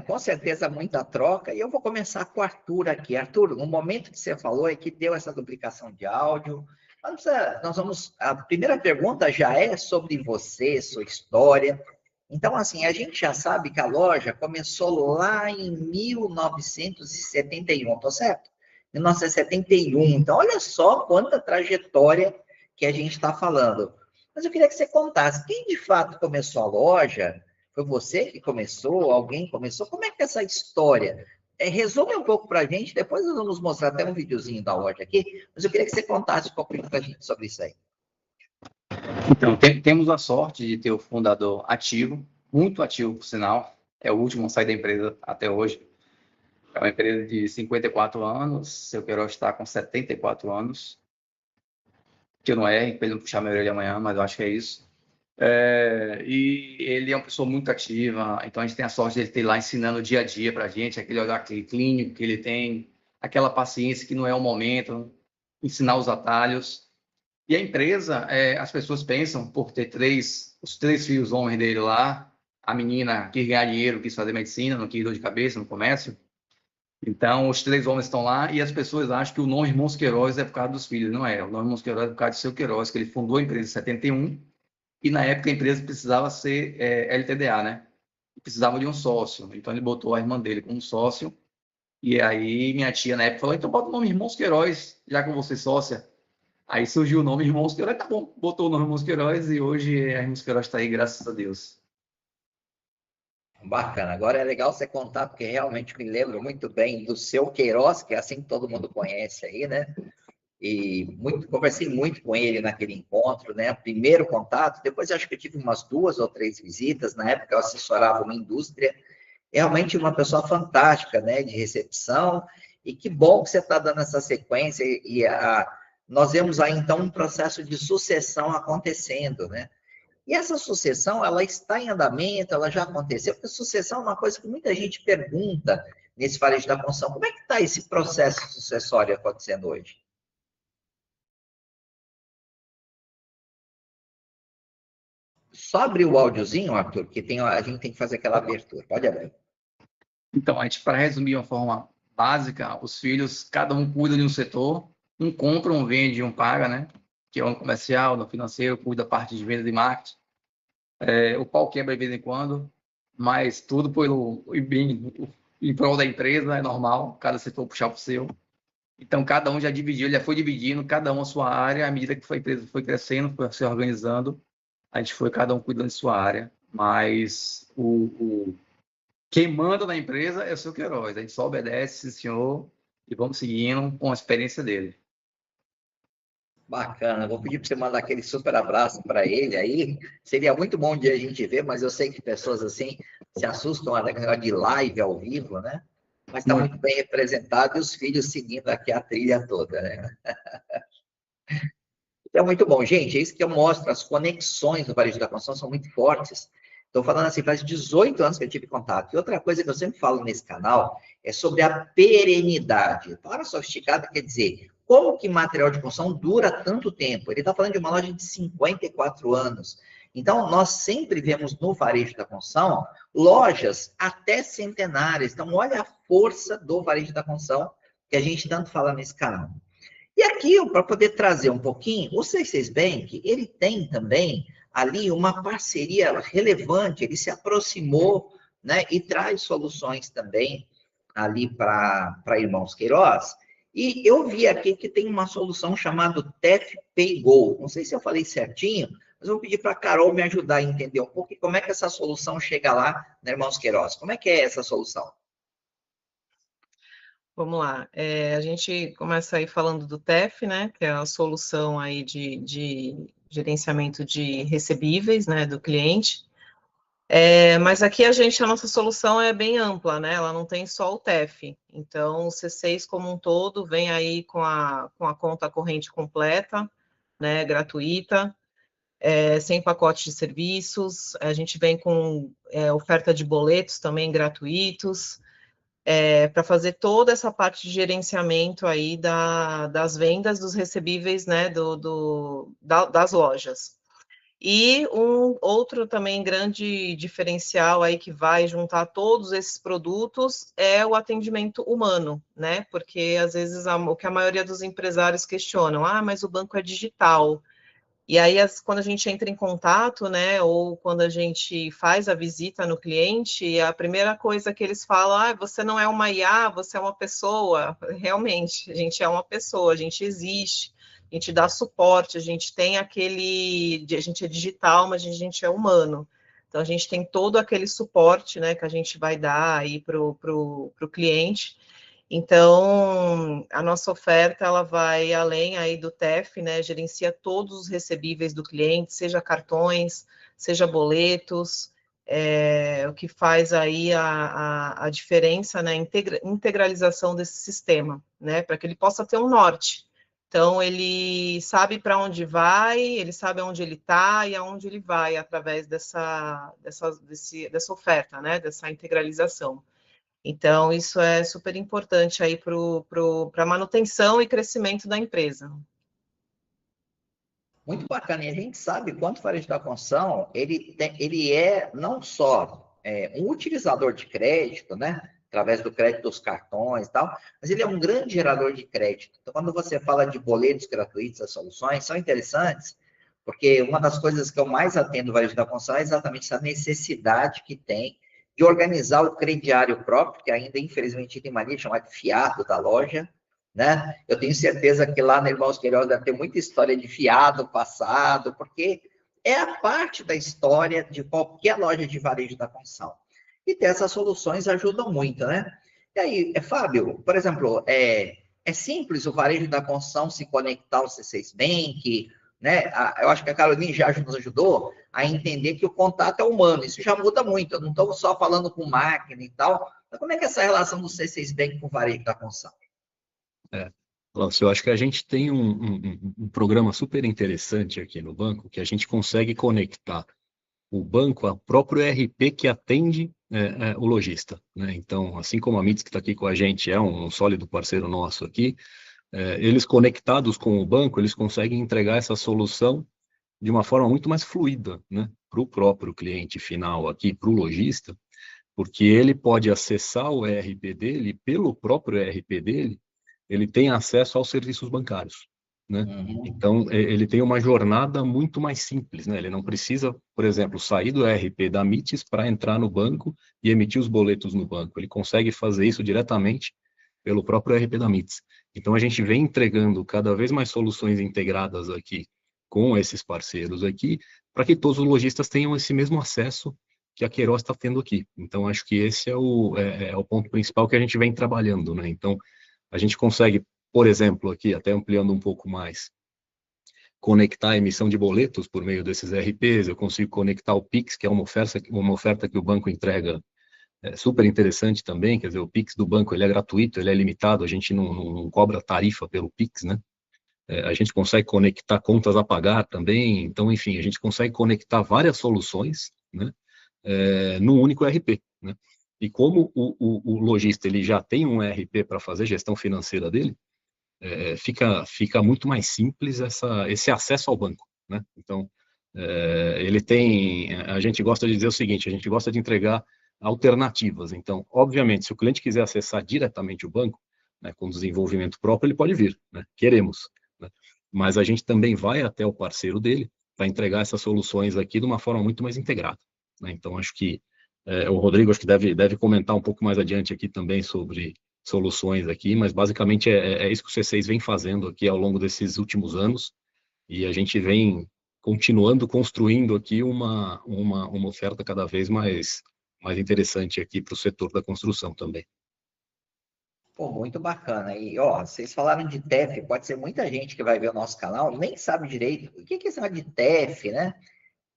Com certeza muita troca, e eu vou começar com o Arthur aqui. Arthur, no momento que você falou é que deu essa duplicação de áudio. A primeira pergunta já é sobre você, sua história. Então, assim, a gente já sabe que a loja começou lá em 1971, tô certo? 1971. Então, olha só quanta trajetória que a gente está falando. Mas eu queria que você contasse, quem de fato começou a loja? Foi você que começou? Alguém começou? Como é que é essa história? Resume um pouco para a gente, depois nós vamos mostrar até um videozinho da loja aqui, mas eu queria que você contasse um pouquinho para a gente sobre isso aí. Então, temos a sorte de ter o fundador ativo, muito ativo, por sinal. É o último a sair da empresa até hoje. É uma empresa de 54 anos, seu Queiroz está com 74 anos, que eu não erre, para ele não puxar minha orelha amanhã, mas eu acho que é isso. E ele é uma pessoa muito ativa, então a gente tem a sorte de ele ter lá ensinando dia a dia para a gente, aquele olhar clínico que ele tem, aquela paciência que não é o momento, ensinar os atalhos. E a empresa, as pessoas pensam, por ter os três filhos homens dele lá, a menina quis ganhar dinheiro, quis fazer medicina, não quis dor de cabeça no comércio. Então, os três homens estão lá e as pessoas acham que o nome Irmãos Queiroz é por causa dos filhos. Não é. O nome Irmãos Queiroz é por causa de seu Queiroz, que ele fundou a empresa em 71 e na época a empresa precisava ser LTDA, né? Precisava de um sócio. Então, ele botou a irmã dele como sócio. E aí, minha tia na época falou: então bota o nome Irmãos Queiroz, já que você sócia. Aí surgiu o nome Irmãos Queiroz, tá bom, botou o nome Irmãos Queiroz e hoje a Irmãos Queiroz está aí, graças a Deus. Bacana. Agora é legal você contar, porque realmente me lembro muito bem do seu Queiroz, que é assim que todo mundo conhece aí, né? Conversei muito com ele naquele encontro, né? Primeiro contato, depois acho que eu tive umas 2 ou 3 visitas, na época eu assessorava uma indústria, realmente uma pessoa fantástica, né? De recepção, e que bom que você está dando essa sequência, nós vemos aí então um processo de sucessão acontecendo, né? E essa sucessão, ela está em andamento, ela já aconteceu, porque sucessão é uma coisa que muita gente pergunta nesse varejo da construção. Como é que está esse processo sucessório acontecendo hoje? Só abrir o áudiozinho, Arthur, que a gente tem que fazer aquela abertura. Pode abrir. Então, a gente, para resumir de uma forma básica, os filhos, cada um cuida de um setor, um compra, um vende, um paga, né? Que é um comercial, no financeiro, cuida da parte de venda e marketing. O pau quebra de vez em quando, mas tudo em prol da empresa, é normal, cada setor puxar para o seu. Então, cada um já dividiu, já foi dividindo, cada um a sua área, à medida que a empresa foi crescendo, foi se organizando, a gente foi cada um cuidando de sua área, mas quem manda na empresa é o seu Queiroz, a gente só obedece, sim, senhor, e vamos seguindo com a experiência dele. Bacana, vou pedir para você mandar aquele super abraço para ele aí. Seria muito bom de a gente ver, mas eu sei que pessoas assim se assustam de live ao vivo, né? Mas está muito bem representado e os filhos seguindo aqui a trilha toda, né? Então, muito bom. Gente, é isso que eu mostro, as conexões do varejo da construção são muito fortes. Estou falando assim, faz 18 anos que eu tive contato. E outra coisa que eu sempre falo nesse canal é sobre a perenidade. Palavra sofisticada quer dizer, como que material de construção dura tanto tempo? Ele está falando de uma loja de 54 anos. Então, nós sempre vemos no varejo da construção lojas até centenárias. Então, olha a força do varejo da construção que a gente tanto fala nesse canal. E aqui, para poder trazer um pouquinho, o C6 Bank, ele tem também ali uma parceria relevante, ele se aproximou, né, e traz soluções também ali para Irmãos Queiroz. E eu vi aqui que tem uma solução chamada TEF Pay Go. Não sei se eu falei certinho, mas eu vou pedir para a Carol me ajudar a entender um pouco como é que essa solução chega lá na Irmãos Queiroz. Como é que é essa solução? Vamos lá, a gente começa aí falando do TEF, né, que é a solução aí de gerenciamento de recebíveis, né, do cliente. Mas aqui a nossa solução é bem ampla, né, ela não tem só o TEF. Então, o C6 como um todo vem aí com a conta corrente completa, né, gratuita, sem pacote de serviços, a gente vem com oferta de boletos também gratuitos, para fazer toda essa parte de gerenciamento aí das vendas dos recebíveis, né, das lojas. E um outro também grande diferencial aí que vai juntar todos esses produtos é o atendimento humano, né? Porque às vezes o que a maioria dos empresários questionam, mas o banco é digital. E aí, quando a gente entra em contato, né, ou quando a gente faz a visita no cliente, a primeira coisa que eles falam, você não é uma IA, você é uma pessoa. Realmente, a gente é uma pessoa, a gente existe, a gente dá suporte, a gente tem a gente é digital, mas a gente é humano. Então, a gente tem todo aquele suporte, né, que a gente vai dar aí para o cliente. Então, a nossa oferta, ela vai além aí do TEF, né, gerencia todos os recebíveis do cliente, seja cartões, seja boletos, o que faz aí a diferença, né, integralização desse sistema, né, para que ele possa ter um norte. Então, ele sabe para onde vai, ele sabe onde ele está e aonde ele vai através dessa oferta, né, dessa integralização. Então, isso é super importante aí para a manutenção e crescimento da empresa. Muito bacana. E a gente sabe quanto o varejo da construção, ele é não só um utilizador de crédito, né? Através do crédito dos cartões e tal, mas ele é um grande gerador de crédito. Então, quando você fala de boletos gratuitos, as soluções são interessantes, porque uma das coisas que eu mais atendo no varejo da construção é exatamente essa necessidade que tem de organizar o crediário próprio, que ainda, infelizmente, tem mania de chamar de fiado da loja, né? Eu tenho certeza que lá na Irmãos Queiroz deve ter muita história de fiado passado, porque é a parte da história de qualquer loja de varejo da construção. E ter essas soluções ajudam muito, né? E aí, Fábio, por exemplo, é simples o varejo da construção se conectar ao C6 Bank, né? Eu acho que a Caroline já nos ajudou a entender que o contato é humano, isso já muda muito, eu não estou só falando com máquina e tal, mas como é que é essa relação do C6 Bank com o varejo da construção? Lúcio, eu acho que a gente tem um programa super interessante aqui no banco, que a gente consegue conectar o banco ao próprio ERP que atende o lojista, né? Então, assim como a MITS, que está aqui com a gente, é um sólido parceiro nosso aqui, eles conectados com o banco, eles conseguem entregar essa solução de uma forma muito mais fluida, né? Para o próprio cliente final aqui, para o lojista, porque ele pode acessar o ERP dele, e pelo próprio ERP dele, ele tem acesso aos serviços bancários, né? Então, ele tem uma jornada muito mais simples, né? Ele não precisa, por exemplo, sair do ERP da MITS para entrar no banco e emitir os boletos no banco. Ele consegue fazer isso diretamente pelo próprio ERP da MITS. Então, a gente vem entregando cada vez mais soluções integradas aqui com esses parceiros aqui, para que todos os lojistas tenham esse mesmo acesso que a Queiroz está tendo aqui. Então, acho que esse é o ponto principal que a gente vem trabalhando, né? Então, a gente consegue, por exemplo, aqui, até ampliando um pouco mais, conectar a emissão de boletos por meio desses RPs, eu consigo conectar o Pix, que é uma oferta que o banco entrega super interessante também, quer dizer, o Pix do banco ele é gratuito, ele é limitado, a gente não cobra tarifa pelo Pix, né? A gente consegue conectar contas a pagar também, então, enfim, a gente consegue conectar várias soluções, né, num único RP, né? E como o lojista ele já tem um ERP para fazer gestão financeira dele, fica muito mais simples esse acesso ao banco, né? Então, ele tem, a gente gosta de dizer o seguinte, a gente gosta de entregar alternativas. Então, obviamente, se o cliente quiser acessar diretamente o banco, né, com desenvolvimento próprio, ele pode vir, né? Queremos, né? Mas a gente também vai até o parceiro dele para entregar essas soluções aqui de uma forma muito mais integrada, né? Então, acho que o Rodrigo acho que deve comentar um pouco mais adiante aqui também sobre soluções aqui, mas basicamente é isso que o C6 vem fazendo aqui ao longo desses últimos anos, e a gente vem continuando construindo aqui uma oferta cada vez mais interessante aqui para o setor da construção também. Pô, muito bacana. E, ó, vocês falaram de TEF, pode ser muita gente que vai ver o nosso canal, nem sabe direito o que é esse negócio de TEF, né?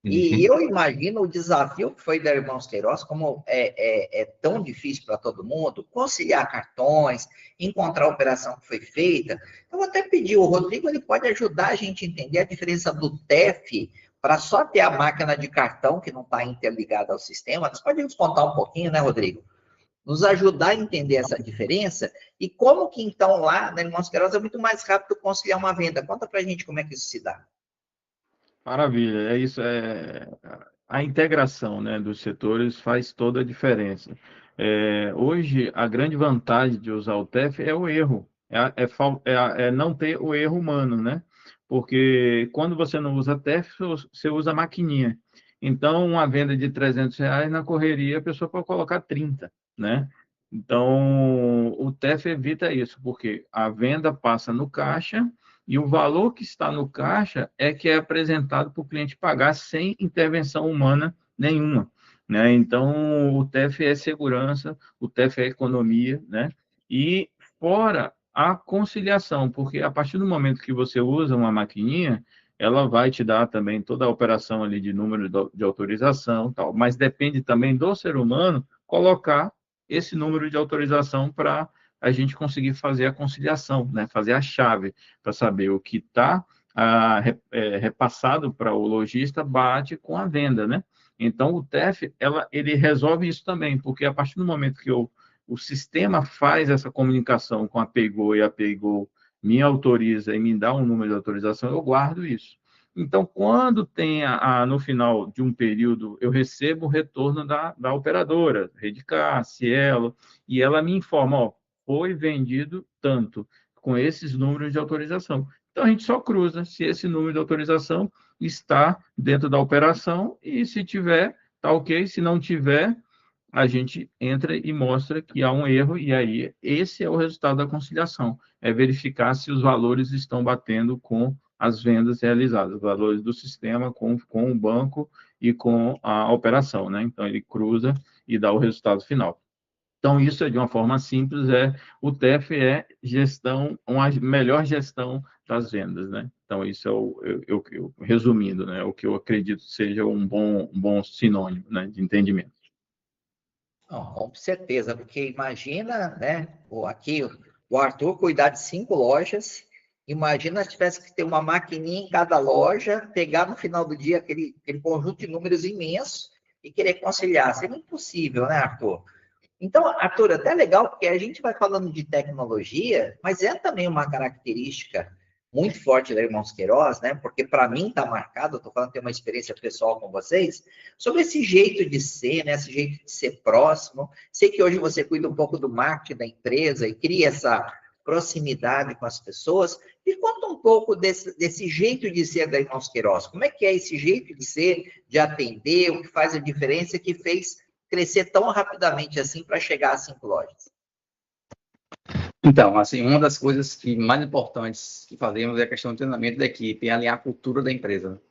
E eu imagino o desafio que foi da Irmãos Queiroz, como é tão difícil para todo mundo, conciliar cartões, encontrar a operação que foi feita. Eu vou até pedir, o Rodrigo, ele pode ajudar a gente a entender a diferença do TEF para só ter a máquina de cartão que não está interligada ao sistema. Você pode nos contar um pouquinho, né, Rodrigo? Nos ajudar a entender essa diferença e como que, então, lá na Irmãos Queiroz é muito mais rápido conciliar uma venda. Conta para a gente como é que isso se dá. Maravilha, é isso. A integração, né, dos setores faz toda a diferença. Hoje, a grande vantagem de usar o TEF é o erro, é não ter o erro humano, né? Porque quando você não usa TEF, você usa maquininha. Então, uma venda de R$ 300 na correria, a pessoa pode colocar 30, né? Então, o TEF evita isso, porque a venda passa no caixa e o valor que está no caixa é que é apresentado para o cliente pagar sem intervenção humana nenhuma, né? Então, o TEF é segurança, o TEF é economia, né? E fora a conciliação, porque a partir do momento que você usa uma maquininha, ela vai te dar também toda a operação ali de número de autorização, tal, mas depende também do ser humano colocar esse número de autorização para a gente conseguir fazer a conciliação, né? Fazer a chave para saber o que está repassado para o lojista bate com a venda, né? Então, o TEF, ele resolve isso também, porque a partir do momento que o sistema faz essa comunicação com a PayGo e a PayGo me autoriza e me dá um número de autorização, eu guardo isso. Então, quando tem no final de um período, eu recebo o retorno da operadora, Redcar, Cielo, e ela me informa, ó, foi vendido tanto, com esses números de autorização. Então, a gente só cruza se esse número de autorização está dentro da operação e se tiver, tá ok. Se não tiver, a gente entra e mostra que há um erro e aí esse é o resultado da conciliação. É verificar se os valores estão batendo com as vendas realizadas, os valores do sistema com o banco e com a operação, né? Então, ele cruza e dá o resultado final. Então, isso é de uma forma simples, o TEF é gestão, uma melhor gestão das vendas, né? Então, isso é resumindo, né? O que eu acredito seja um bom sinônimo, né, de entendimento. Não, com certeza, porque imagina, né, aqui o Arthur cuidar de 5 lojas, imagina se tivesse que ter uma maquininha em cada loja, pegar no final do dia aquele conjunto de números imenso e querer conciliar. Seria impossível, né, Arthur? Então, Arthur, até legal, porque a gente vai falando de tecnologia, mas é também uma característica muito forte da Irmãos Queiroz, né? Porque para mim está marcado, eu estou falando de ter uma experiência pessoal com vocês, sobre esse jeito de ser, né? Esse jeito de ser próximo. Sei que hoje você cuida um pouco do marketing da empresa e cria essa proximidade com as pessoas. Me conta um pouco desse jeito de ser da Irmãos Queiroz. Como é que é esse jeito de ser, de atender, o que faz a diferença que fez crescer tão rapidamente assim para chegar a 5 lojas? Então, assim, uma das coisas que mais importantes que fazemos é a questão do treinamento da equipe, é alinhar a cultura da empresa.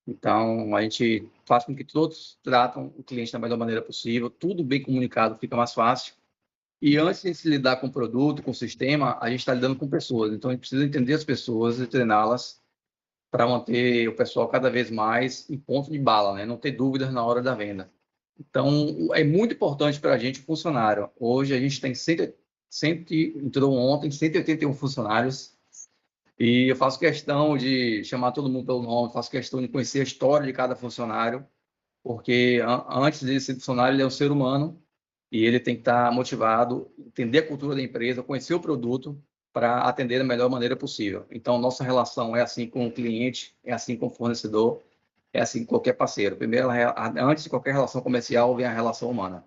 Então, a gente faz com que todos tratam o cliente da melhor maneira possível, tudo bem comunicado, fica mais fácil. E antes de se lidar com o produto, com o sistema, a gente está lidando com pessoas. Então, a gente precisa entender as pessoas e treiná-las para manter o pessoal cada vez mais em ponto de bala, né? Não ter dúvidas na hora da venda. Então, é muito importante para a gente o funcionário. Hoje, a gente tem entrou ontem 181 funcionários e eu faço questão de chamar todo mundo pelo nome, faço questão de conhecer a história de cada funcionário, porque antes de ser funcionário, ele é um ser humano e ele tem que estar motivado, entender a cultura da empresa, conhecer o produto para atender da melhor maneira possível. Então, nossa relação é assim com o cliente, é assim com o fornecedor, é assim com qualquer parceiro. Primeiro, antes de qualquer relação comercial, vem a relação humana.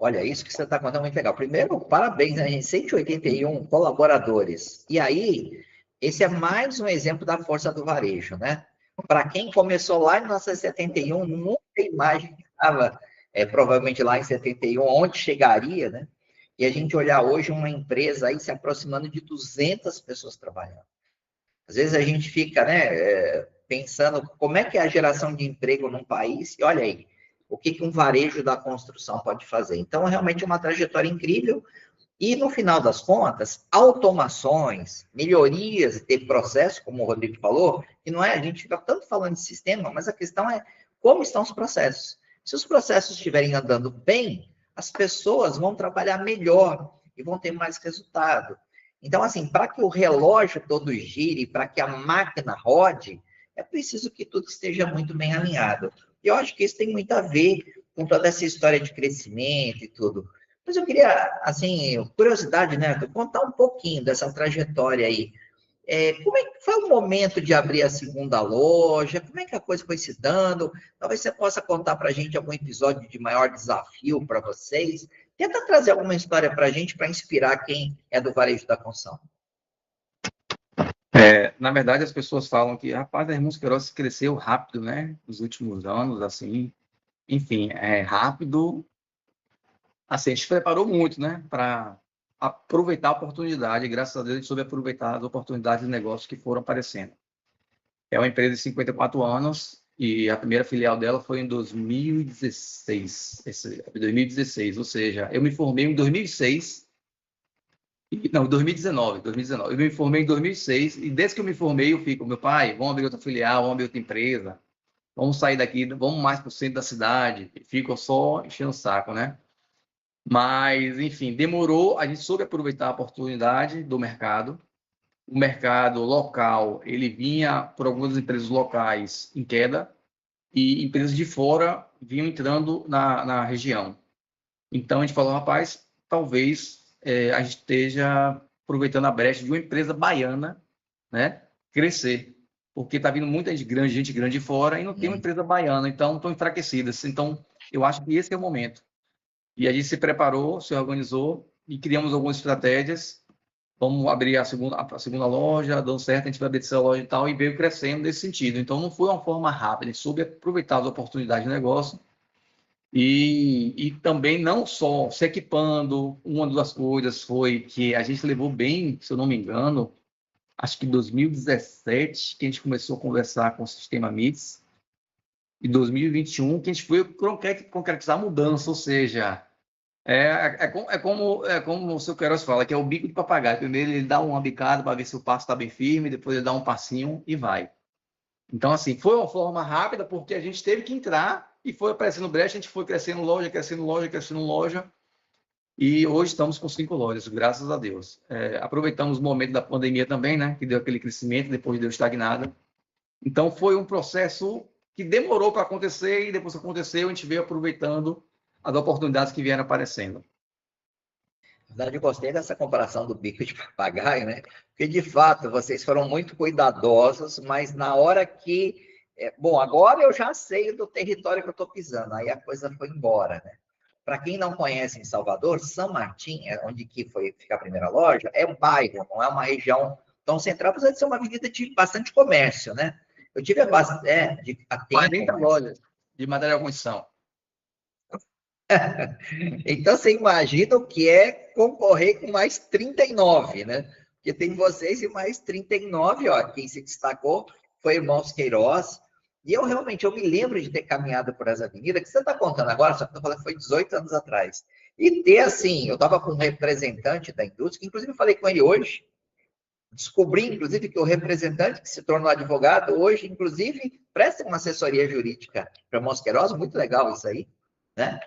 Olha, isso que você está contando é muito legal. Primeiro, parabéns, né, gente? 181 colaboradores. E aí, esse é mais um exemplo da força do varejo, né? Para quem começou lá em 1971, nunca imaginava, provavelmente lá em 71, onde chegaria, né? E a gente olhar hoje uma empresa aí se aproximando de 200 pessoas trabalhando. Às vezes a gente fica, né, pensando como é que é a geração de emprego num país, e olha aí, o que um varejo da construção pode fazer. Então, é realmente uma trajetória incrível. E, no final das contas, automações, melhorias de processo, como o Rodrigo falou, que não é, a gente fica tanto falando de sistema, mas a questão é como estão os processos. Se os processos estiverem andando bem, as pessoas vão trabalhar melhor e vão ter mais resultado. Então, assim, para que o relógio todo gire, para que a máquina rode, é preciso que tudo esteja muito bem alinhado. E eu acho que isso tem muito a ver com toda essa história de crescimento e tudo. Mas eu queria, assim, curiosidade, né, contar um pouquinho dessa trajetória aí. Como é que foi o momento de abrir a segunda loja? Como é que a coisa foi se dando? Talvez você possa contar para a gente algum episódio de maior desafio para vocês. Tenta trazer alguma história para a gente para inspirar quem é do varejo da construção. Na verdade, as pessoas falam que, rapaz, a Irmãos Queiroz cresceu rápido, né? Nos últimos anos, assim. Enfim, é rápido. Assim, a gente se preparou muito, né? Para aproveitar a oportunidade. E, graças a Deus, a gente soube aproveitar as oportunidades de negócio que foram aparecendo. É uma empresa de 54 anos e a primeira filial dela foi em 2016. 2016, ou seja, eu me formei em 2006. Não, 2019. Eu me formei em 2006 e desde que eu me formei eu fico, meu pai, vamos abrir outra filial, vamos abrir outra empresa, vamos sair daqui, vamos mais para o centro da cidade. E fico só enchendo o saco, né? Mas, enfim, demorou, a gente soube aproveitar a oportunidade do mercado. O mercado local, ele vinha por algumas empresas locais em queda e empresas de fora vinham entrando na região. Então, a gente falou, rapaz, talvez a gente esteja aproveitando a brecha de uma empresa baiana, né, crescer. Porque está vindo muita gente grande de fora e não tem uma empresa baiana, então estão enfraquecidas. Então, eu acho que esse é o momento. E a gente se preparou, se organizou e criamos algumas estratégias. Vamos abrir a segunda loja, deu certo, a gente vai abrir essa loja e tal, e veio crescendo nesse sentido. Então, não foi uma forma rápida, a gente soube aproveitar as oportunidades de negócio e também não só se equipando. Uma das coisas foi que a gente levou bem, se eu não me engano, acho que em 2017, que a gente começou a conversar com o sistema MITS, e 2021, que a gente foi concretizar a mudança, ou seja, como o seu Queiroz fala, que é o bico de papagaio. Primeiro ele dá uma bicada para ver se o passo está bem firme, depois ele dá um passinho e vai. Então, assim, foi uma forma rápida, porque a gente teve que entrar e foi aparecendo brecha, a gente foi crescendo loja, e hoje estamos com 5 lojas, graças a Deus. Aproveitamos o momento da pandemia também, né, que deu aquele crescimento, depois deu estagnada. Então, foi um processo que demorou para acontecer e depois que aconteceu, a gente veio aproveitando as oportunidades que vieram aparecendo. Na verdade, eu gostei dessa comparação do bico de papagaio, né? Porque, de fato, vocês foram muito cuidadosos, mas na hora que... bom, agora eu já sei do território que eu estou pisando, aí a coisa foi embora, né? Para quem não conhece em Salvador, São Martim, onde que foi ficar a primeira loja, é um bairro, não é uma região tão central, apesar de ser uma avenida de bastante comércio, né? Eu tive a 40 lojas de material de construção. Então, você imagina o que é concorrer com mais 39, né? Porque tem vocês e mais 39, ó. Quem se destacou foi Irmãos Queiroz. E eu me lembro de ter caminhado por essa avenida, que você está contando agora, só que eu estou falando que foi 18 anos atrás. E ter, assim, eu estava com um representante da indústria, que inclusive eu falei com ele hoje, descobri, inclusive, que o representante que se tornou advogado hoje, inclusive, presta uma assessoria jurídica para Irmãos Queiroz, muito legal isso aí, né?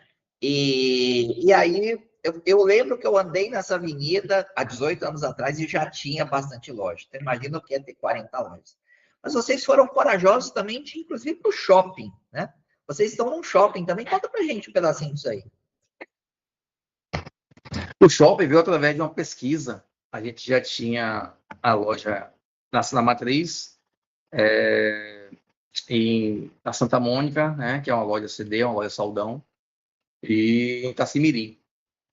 E aí, eu lembro que eu andei nessa avenida há 18 anos atrás e já tinha bastante loja. Então, imagina o que é ter 40 lojas. Mas vocês foram corajosos também de, inclusive, para o shopping, né? Vocês estão num shopping também. Conta pra gente um pedacinho disso aí. O shopping veio através de uma pesquisa. A gente já tinha a loja na Matriz, na Santa Mônica, né, que é uma loja CD, uma loja Saldão, e em Itacimirim,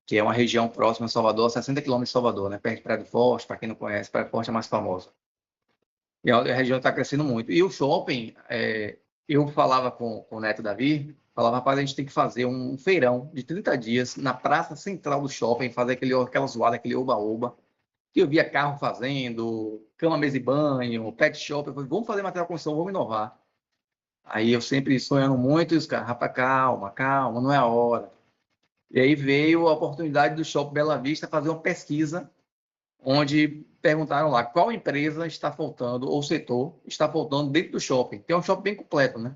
que é uma região próxima de Salvador, 60 quilômetros de Salvador, né, perto de Praia do Forte. Para quem não conhece, Praia do Forte é mais famosa. E a região está crescendo muito. E o shopping, eu falava com o Neto Davi, falava, rapaz, a gente tem que fazer um feirão de 30 dias na praça central do shopping, fazer aquela zoada, aquele oba-oba, que eu via carro fazendo, cama, mesa e banho, pet shop. Eu falei, vamos fazer material de construção, vamos inovar. Aí eu sempre sonhando muito, e os caras, rapaz, calma, não é a hora. E aí veio a oportunidade do Shopping Bela Vista fazer uma pesquisa, onde perguntaram lá qual empresa está faltando, ou setor está faltando dentro do shopping. Tem um shopping bem completo, né?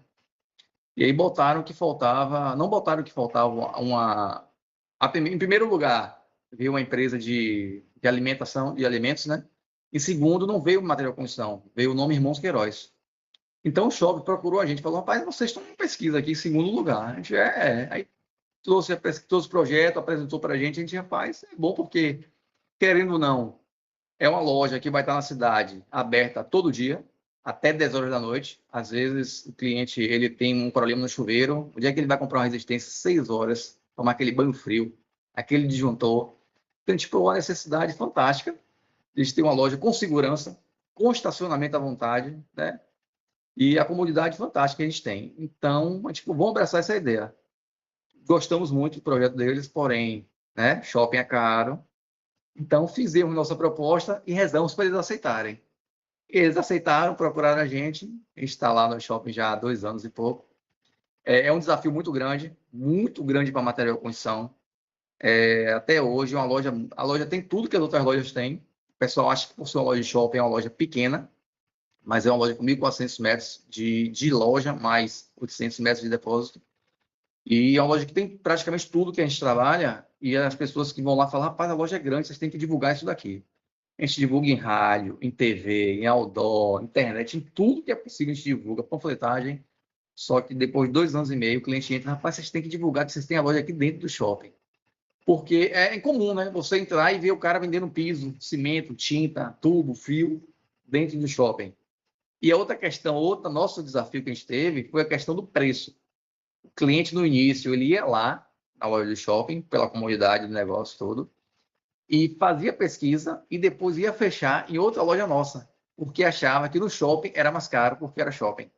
E aí botaram que faltava, não botaram que faltava em primeiro lugar, veio uma empresa de alimentação, de alimentos, né? Em segundo, não veio material de construção, veio o nome Irmãos Queiroz. Então o shopping procurou a gente, falou, rapaz, vocês estão em pesquisa aqui em segundo lugar. A gente aí trouxe os projetos, apresentou para a gente já faz. É bom porque, querendo ou não, É uma loja que vai estar na cidade aberta todo dia, até 10 horas da noite. Às vezes, o cliente ele tem um problema no chuveiro. O dia que ele vai comprar uma resistência, 6 horas, tomar aquele banho frio, aquele disjuntor. Então, tipo, uma necessidade fantástica de ter uma loja com segurança, com estacionamento à vontade, né? E a comodidade fantástica que a gente tem. Então, tipo, vamos abraçar essa ideia. Gostamos muito do projeto deles, porém, né? Shopping é caro. Então, fizemos nossa proposta e rezamos para eles aceitarem. Eles aceitaram, procuraram a gente está lá no shopping já há 2 anos e pouco. É um desafio muito grande para material de construção. Até hoje, a loja tem tudo que as outras lojas têm. O pessoal acha que por ser uma loja de shopping é uma loja pequena, mas é uma loja com 1.400 metros de loja, mais 800 metros de depósito. E é uma loja que tem praticamente tudo que a gente trabalha, e as pessoas que vão lá falam, rapaz, a loja é grande, vocês têm que divulgar isso daqui. A gente divulga em rádio, em TV, em outdoor, internet, em tudo que é possível a gente divulga, panfletagem. Só que depois de 2 anos e meio, o cliente entra, rapaz, vocês têm que divulgar que vocês têm a loja aqui dentro do shopping. Porque é incomum, né? Você entrar e ver o cara vendendo piso, cimento, tinta, tubo, fio, dentro do shopping. E a outra questão, nosso desafio que a gente teve foi a questão do preço. O cliente, no início, ele ia lá na loja do shopping, pela comodidade do negócio todo, e fazia pesquisa e depois ia fechar em outra loja nossa, porque achava que no shopping era mais caro, porque era shopping.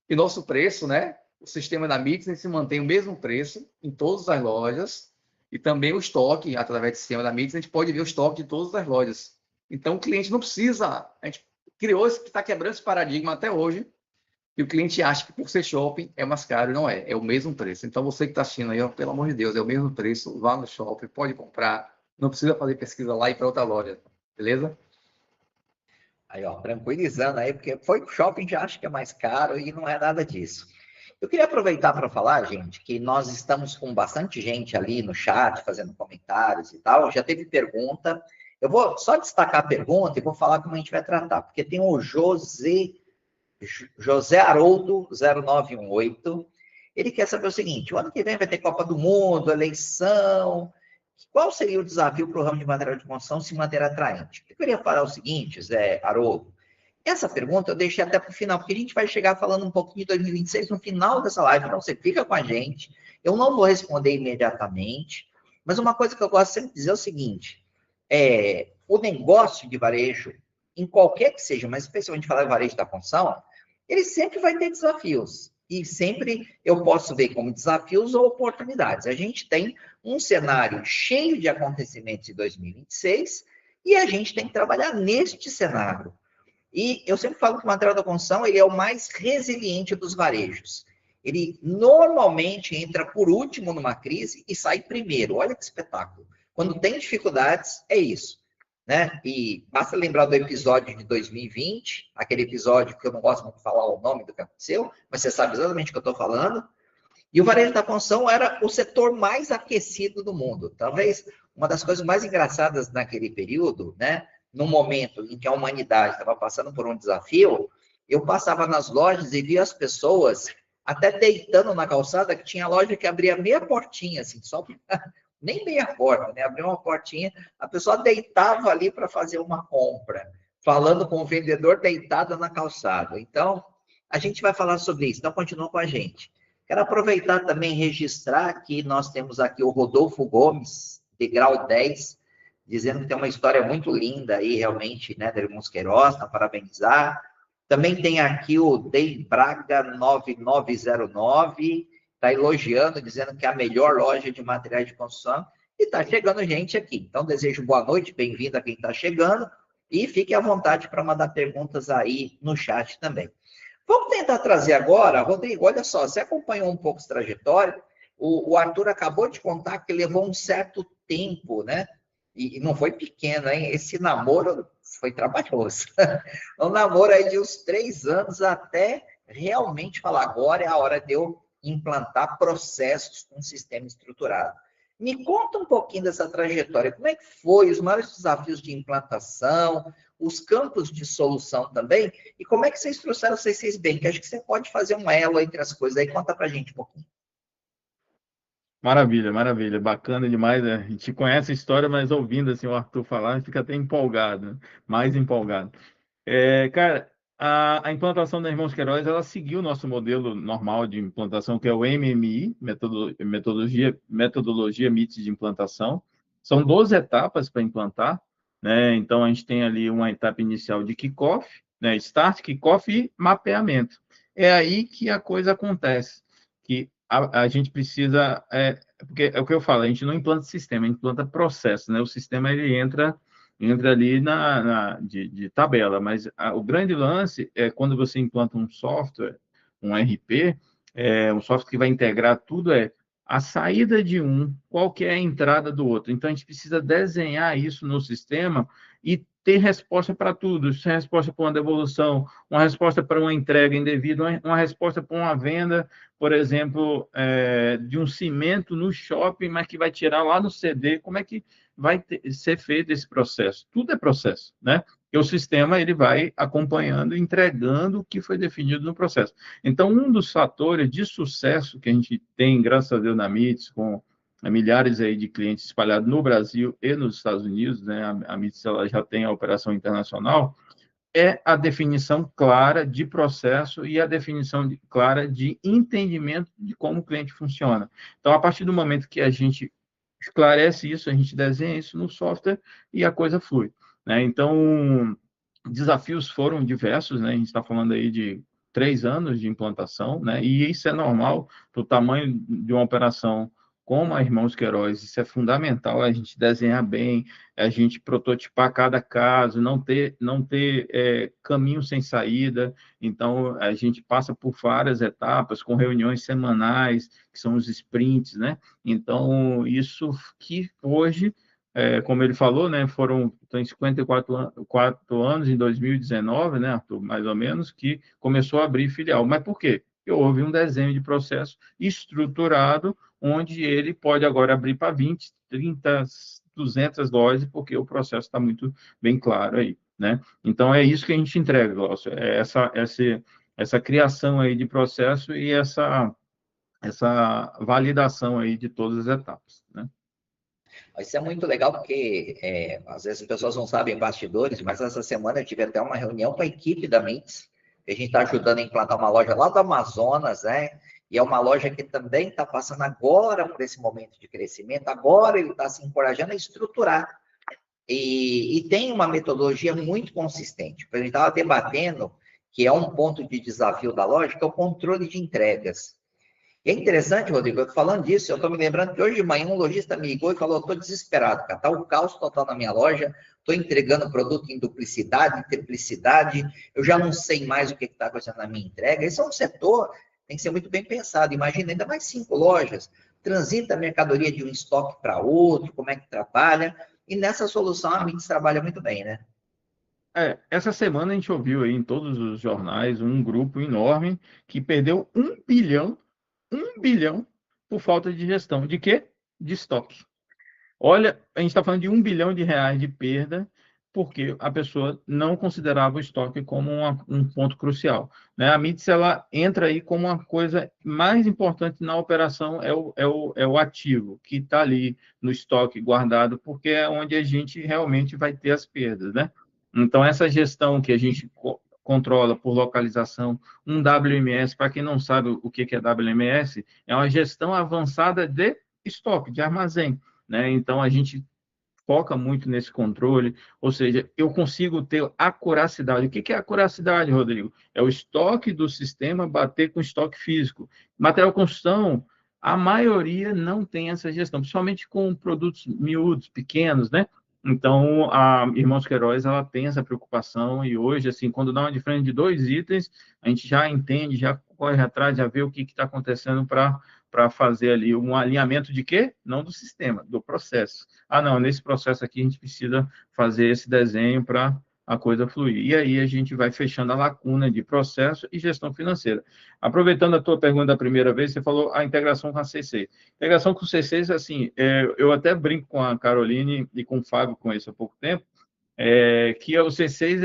E nosso preço, né? O sistema da Mix se mantém o mesmo preço em todas as lojas, e também o estoque, através do sistema da Mix, a gente pode ver o estoque de todas as lojas. Então, o cliente não precisa... A gente criou está quebrando esse paradigma até hoje, e o cliente acha que por ser shopping é mais caro, e não é. É o mesmo preço. Então, você que está assistindo aí, ó, pelo amor de Deus, é o mesmo preço, vá no shopping, pode comprar, não precisa fazer pesquisa lá e ir para outra loja, beleza? Aí, ó, tranquilizando aí, porque foi o shopping já acha que é mais caro e não é nada disso. Eu queria aproveitar para falar, gente, que nós estamos com bastante gente ali no chat, fazendo comentários e tal. Já teve pergunta. Eu vou só destacar a pergunta e vou falar como a gente vai tratar, porque tem o José Haroldo 0918. Ele quer saber o seguinte: o ano que vem vai ter Copa do Mundo, eleição. Qual seria o desafio para o ramo de material de construção se manter atraente? Eu queria falar o seguinte, Zé Haroldo. Essa pergunta eu deixei até para o final, porque a gente vai chegar falando um pouquinho de 2026 no final dessa live, então você fica com a gente. Eu não vou responder imediatamente, mas uma coisa que eu gosto sempre de dizer é o seguinte: o negócio de varejo, em qualquer que seja, mas especialmente falar de varejo da construção, ele sempre vai ter desafios. E sempre eu posso ver como desafios ou oportunidades. A gente tem um cenário cheio de acontecimentos em 2026 e a gente tem que trabalhar neste cenário. E eu sempre falo que o material da construção ele é o mais resiliente dos varejos. Ele normalmente entra por último numa crise e sai primeiro. Olha que espetáculo. Quando tem dificuldades, é isso. Né? E basta lembrar do episódio de 2020, aquele episódio que eu não gosto muito de falar o nome do que aconteceu, mas você sabe exatamente o que eu estou falando. E o varejo da construção era o setor mais aquecido do mundo. Talvez uma das coisas mais engraçadas naquele período, né? No momento em que a humanidade estava passando por um desafio, eu passava nas lojas e via as pessoas até deitando na calçada, que tinha loja que abria meia portinha, assim, só nem meia porta, né? Abria uma portinha, a pessoa deitava ali para fazer uma compra, falando com o vendedor deitada na calçada. Então, a gente vai falar sobre isso, então continua com a gente. Quero aproveitar também e registrar que nós temos aqui o Rodolfo Gomes, de grau 10, dizendo que tem uma história muito linda aí, realmente, né, da Irmãos Queiroz, para parabenizar. Também tem aqui o Dei Braga 9909, está elogiando, dizendo que é a melhor loja de materiais de construção, e está chegando gente aqui. Então, desejo boa noite, bem-vindo a quem está chegando, e fique à vontade para mandar perguntas aí no chat também. Vamos tentar trazer agora, Rodrigo, olha só, você acompanhou um pouco essa trajetória, o Arthur acabou de contar que levou um certo tempo, né? E não foi pequeno, hein? Esse namoro foi trabalhoso. Um namoro aí de uns 3 anos até realmente falar, agora é a hora de eu implantar processos com um sistema estruturado. Me conta um pouquinho dessa trajetória, como é que foi, os maiores desafios de implantação, os campos de solução também, e como é que vocês trouxeram o C6 Bank? Acho que você pode fazer um elo entre as coisas aí, conta pra gente um pouquinho. Maravilha, maravilha, bacana demais, né? A gente conhece a história, mas ouvindo assim, o Arthur falar, fica até empolgado, né? Mais empolgado. Cara, a implantação da Irmãos Queiroz, ela seguiu o nosso modelo normal de implantação, que é o MMI, metodologia MIT de implantação. São 12 etapas para implantar, né? Então, a gente tem ali uma etapa inicial de kickoff, né? Start, kickoff e mapeamento. É aí que a coisa acontece, que a gente precisa, porque é o que eu falo, a gente não implanta sistema, a gente implanta processo, né? O sistema, ele entra ali de tabela, mas o grande lance é quando você implanta um software, um RP, um software que vai integrar tudo, a saída de um, qual que é a entrada do outro. Então, a gente precisa desenhar isso no sistema e ter resposta para tudo. Isso é resposta para uma devolução, uma resposta para uma entrega indevida, uma resposta para uma venda, por exemplo, de um cimento no shopping, mas que vai tirar lá no CD. Como é que vai ser feito esse processo? Tudo é processo, né? E o sistema, ele vai acompanhando, entregando o que foi definido no processo. Então, um dos fatores de sucesso que a gente tem, graças a Deus, na MITS, com milhares aí de clientes espalhados no Brasil e nos Estados Unidos, né? A MITS, ela já tem a operação internacional, é a definição clara de processo e a definição clara de entendimento de como o cliente funciona. Então, a partir do momento que a gente esclarece isso, a gente desenha isso no software e a coisa flui, né? Então, desafios foram diversos, né? A gente está falando aí de 3 anos de implantação, né? E isso é normal para o tamanho de uma operação como a Irmãos Queiroz. Isso é fundamental, a gente desenhar bem, a gente prototipar cada caso, não ter caminho sem saída. Então, a gente passa por várias etapas, com reuniões semanais, que são os sprints, né? Então, isso que hoje, como ele falou, né, tem 54 anos em 2019, né, Arthur, mais ou menos, que começou a abrir filial. Mas por quê? Porque houve um desenho de processo estruturado, onde ele pode agora abrir para 20, 30, 200 lojas, porque o processo está muito bem claro aí, né? Então, é isso que a gente entrega, Glaucio, essa criação aí de processo e essa validação aí de todas as etapas, né? Isso é muito legal porque, às vezes, as pessoas não sabem bastidores, mas essa semana eu tive até uma reunião com a equipe da Mintz, que a gente está ajudando a implantar uma loja lá do Amazonas, né? E é uma loja que também está passando agora por esse momento de crescimento, agora ele está se encorajando a estruturar. E tem uma metodologia muito consistente. A gente estava debatendo que é um ponto de desafio da loja, que é o controle de entregas. E é interessante, Rodrigo, eu tô falando disso, eu estou me lembrando que hoje de manhã um lojista me ligou e falou, estou desesperado, cara, está um caos total na minha loja, estou entregando produto em duplicidade, em triplicidade, eu já não sei mais o que está acontecendo na minha entrega. Esse é um setor que tem que ser muito bem pensado. Imagina, ainda mais 5 lojas, transita a mercadoria de um estoque para outro, como é que trabalha, e nessa solução a Mintz trabalha muito bem, né? Essa semana a gente ouviu aí em todos os jornais um grupo enorme que perdeu 1 bilhão por falta de gestão. De quê? De estoque. Olha, a gente está falando de R$ 1 bilhão de perda, porque a pessoa não considerava o estoque como um ponto crucial, né? A MITS, ela entra aí como uma coisa mais importante na operação, é o ativo, que está ali no estoque guardado, porque é onde a gente realmente vai ter as perdas, né? Então, essa gestão que a gente controla por localização, um WMS, para quem não sabe o que é WMS, é uma gestão avançada de estoque, de armazém, né? Então, a gente foca muito nesse controle, ou seja, eu consigo ter acuracidade. O que é acuracidade, Rodrigo? É o estoque do sistema bater com o estoque físico. Material construção, a maioria não tem essa gestão, principalmente com produtos miúdos, pequenos, né? Então, a Irmãos Queiroz, ela tem essa preocupação e hoje, assim, quando dá uma diferença de 2 itens, a gente já entende, já corre atrás, já vê o que está acontecendo para fazer ali um alinhamento de quê? Não do sistema, do processo. Ah, não, nesse processo aqui a gente precisa fazer esse desenho para a coisa fluir. E aí a gente vai fechando a lacuna de processo e gestão financeira. Aproveitando a tua pergunta da primeira vez, você falou a integração com a C6. Integração com o C6, assim, eu até brinco com a Caroline e com o Fábio com isso há pouco tempo, que o C6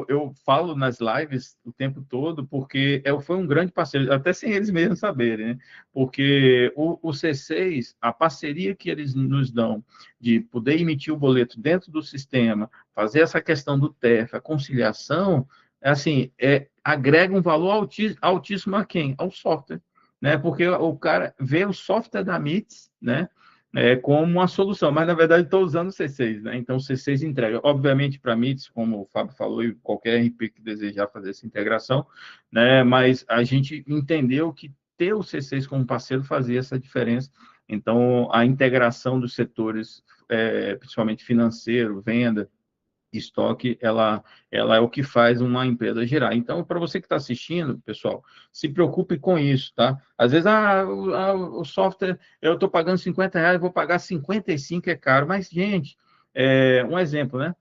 eu falo nas lives o tempo todo, porque foi um grande parceiro, até sem eles mesmos saberem, né? Porque o C6, a parceria que eles nos dão de poder emitir o boleto dentro do sistema, fazer essa questão do TEF, a conciliação, assim, agrega um valor altíssimo a quem? Ao software, né? Porque o cara vê o software da MITS, né? Como uma solução, mas na verdade estou usando o C6, né? Então o C6 entrega, obviamente para MITS, como o Fábio falou, e qualquer RP que desejar fazer essa integração, né? Mas a gente entendeu que ter o C6 como parceiro fazia essa diferença. Então a integração dos setores, principalmente financeiro, venda, estoque, ela é o que faz uma empresa girar. Então, para você que está assistindo, pessoal, se preocupe com isso, tá? Às vezes, o software, eu estou pagando R$50, vou pagar 55, é caro. Mas, gente, um exemplo, né?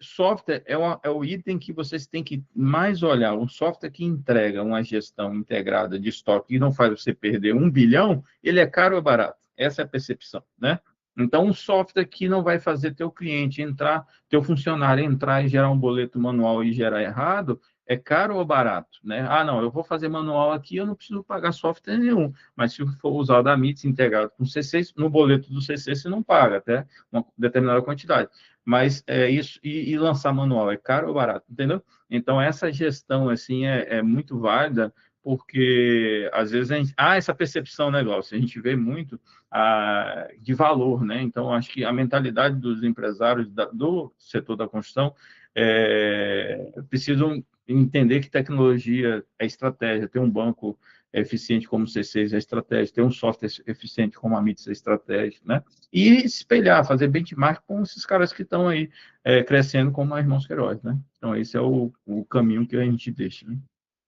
Software é o item que vocês têm que mais olhar. Um software que entrega uma gestão integrada de estoque e não faz você perder 1 bilhão, ele é caro ou barato? Essa é a percepção, né? Então, um software que não vai fazer teu cliente entrar, teu funcionário entrar e gerar um boleto manual e gerar errado, é caro ou barato, né? Ah, não, eu vou fazer manual aqui, eu não preciso pagar software nenhum, mas se for usar o da MITS integrado com C6, no boleto do C6 você não paga até uma determinada quantidade. Mas isso, e lançar manual é caro ou barato, entendeu? Então, essa gestão, assim, é muito válida, porque às vezes essa percepção, né, Glaucio? A gente vê muito de valor, né? Então, acho que a mentalidade dos empresários do setor da construção precisam entender que tecnologia é estratégia, ter um banco eficiente como o C6 é estratégia, ter um software eficiente como a MITS é estratégia, né? E espelhar, fazer benchmark com esses caras que estão aí crescendo como a Irmãos Queiroz, né? Então, esse é o caminho que a gente deixa, né?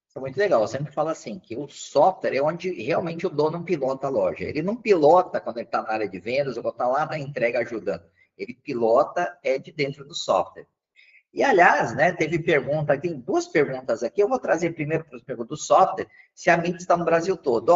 Isso é muito legal. Eu sempre falo assim, que o software é onde realmente o dono pilota a loja. Ele não pilota quando ele está na área de vendas ou quando está lá na entrega ajudando. Ele pilota de dentro do software. E, aliás, né, teve pergunta, tem 2 perguntas aqui. Eu vou trazer primeiro para os perguntas do software, se a MITS está no Brasil todo.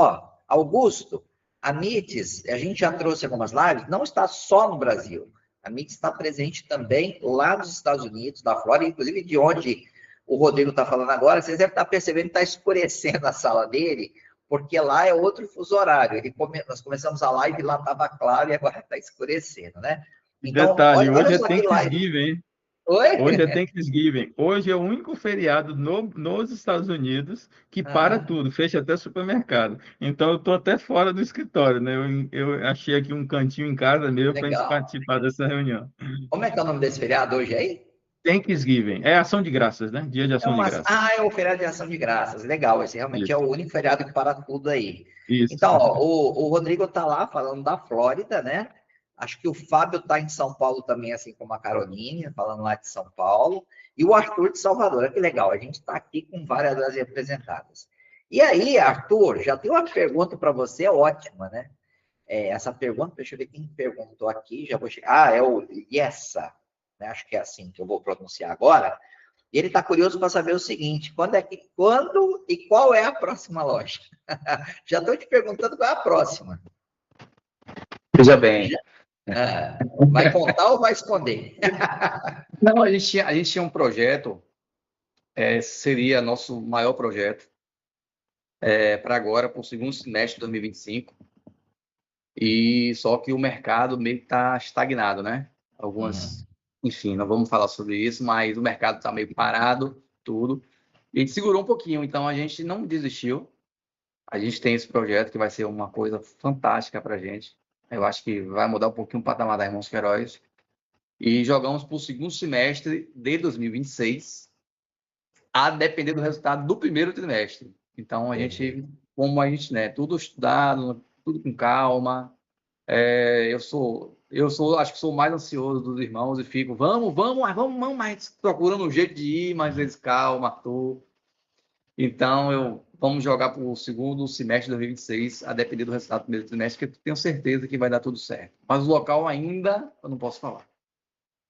Augusto, a MITS, a gente já trouxe algumas lives, não está só no Brasil. A MITS está presente também lá nos Estados Unidos, da Flórida, inclusive de onde o Rodrigo está falando agora. Vocês devem estar percebendo que está escurecendo a sala dele, porque lá é outro fuso horário. Nós começamos a live e lá estava claro e agora está escurecendo, né? Então, detalhe, hoje é Thanksgiving, hein? Oi? Hoje é Thanksgiving. Hoje é o único feriado nos Estados Unidos que para tudo, fecha até supermercado. Então, eu estou até fora do escritório, né? Eu achei aqui um cantinho em casa mesmo para a gente participar dessa reunião. Como é que é o nome desse feriado hoje aí? Thanksgiving. É ação de graças, né? Dia de ação de graças. É o feriado de ação de graças. Legal, esse realmente é o único feriado que para tudo aí. Isso. Então, o Rodrigo está lá falando da Flórida, né? Acho que o Fábio está em São Paulo também, assim como a Caroline, falando lá de São Paulo. E o Arthur de Salvador. Olha que legal, a gente está aqui com várias das representadas. E aí, Arthur, já tem uma pergunta para você, ótima, né? Essa pergunta, deixa eu ver quem perguntou aqui. Já vou chegar. É o Yessa, né? Acho que é assim que eu vou pronunciar agora. E ele está curioso para saber o seguinte: quando e qual é a próxima loja? Já estou te perguntando qual é a próxima. Veja bem. Vai contar ou vai esconder? Não, a gente tinha um projeto, seria nosso maior projeto, para agora, para o segundo semestre de 2025. E só que o mercado meio que está estagnado, né? Enfim, não vamos falar sobre isso, mas o mercado está meio parado, tudo. E a gente segurou um pouquinho, então a gente não desistiu. A gente tem esse projeto que vai ser uma coisa fantástica para a gente. Eu acho que vai mudar um pouquinho o patamar da Irmãos Queiroz. E jogamos para o segundo semestre de 2026, a depender do resultado do primeiro trimestre. Então, né, tudo estudado, tudo com calma. Acho que sou o mais ansioso dos irmãos e fico, vamos, mas procurando um jeito de ir, mas eles, calma, Arthur. Então, vamos jogar para o segundo semestre de 2026, a depender do resultado do primeiro trimestre, que eu tenho certeza que vai dar tudo certo. Mas o local ainda, eu não posso falar.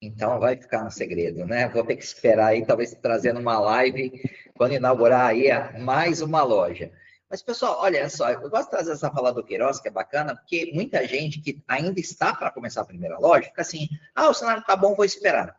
Então, vai ficar no segredo, né? Vou ter que esperar aí, talvez trazendo uma live, quando inaugurar aí mais uma loja. Mas, pessoal, olha só, eu gosto de trazer essa fala do Queiroz, que é bacana, porque muita gente que ainda está para começar a primeira loja, fica assim, o cenário tá bom, vou esperar.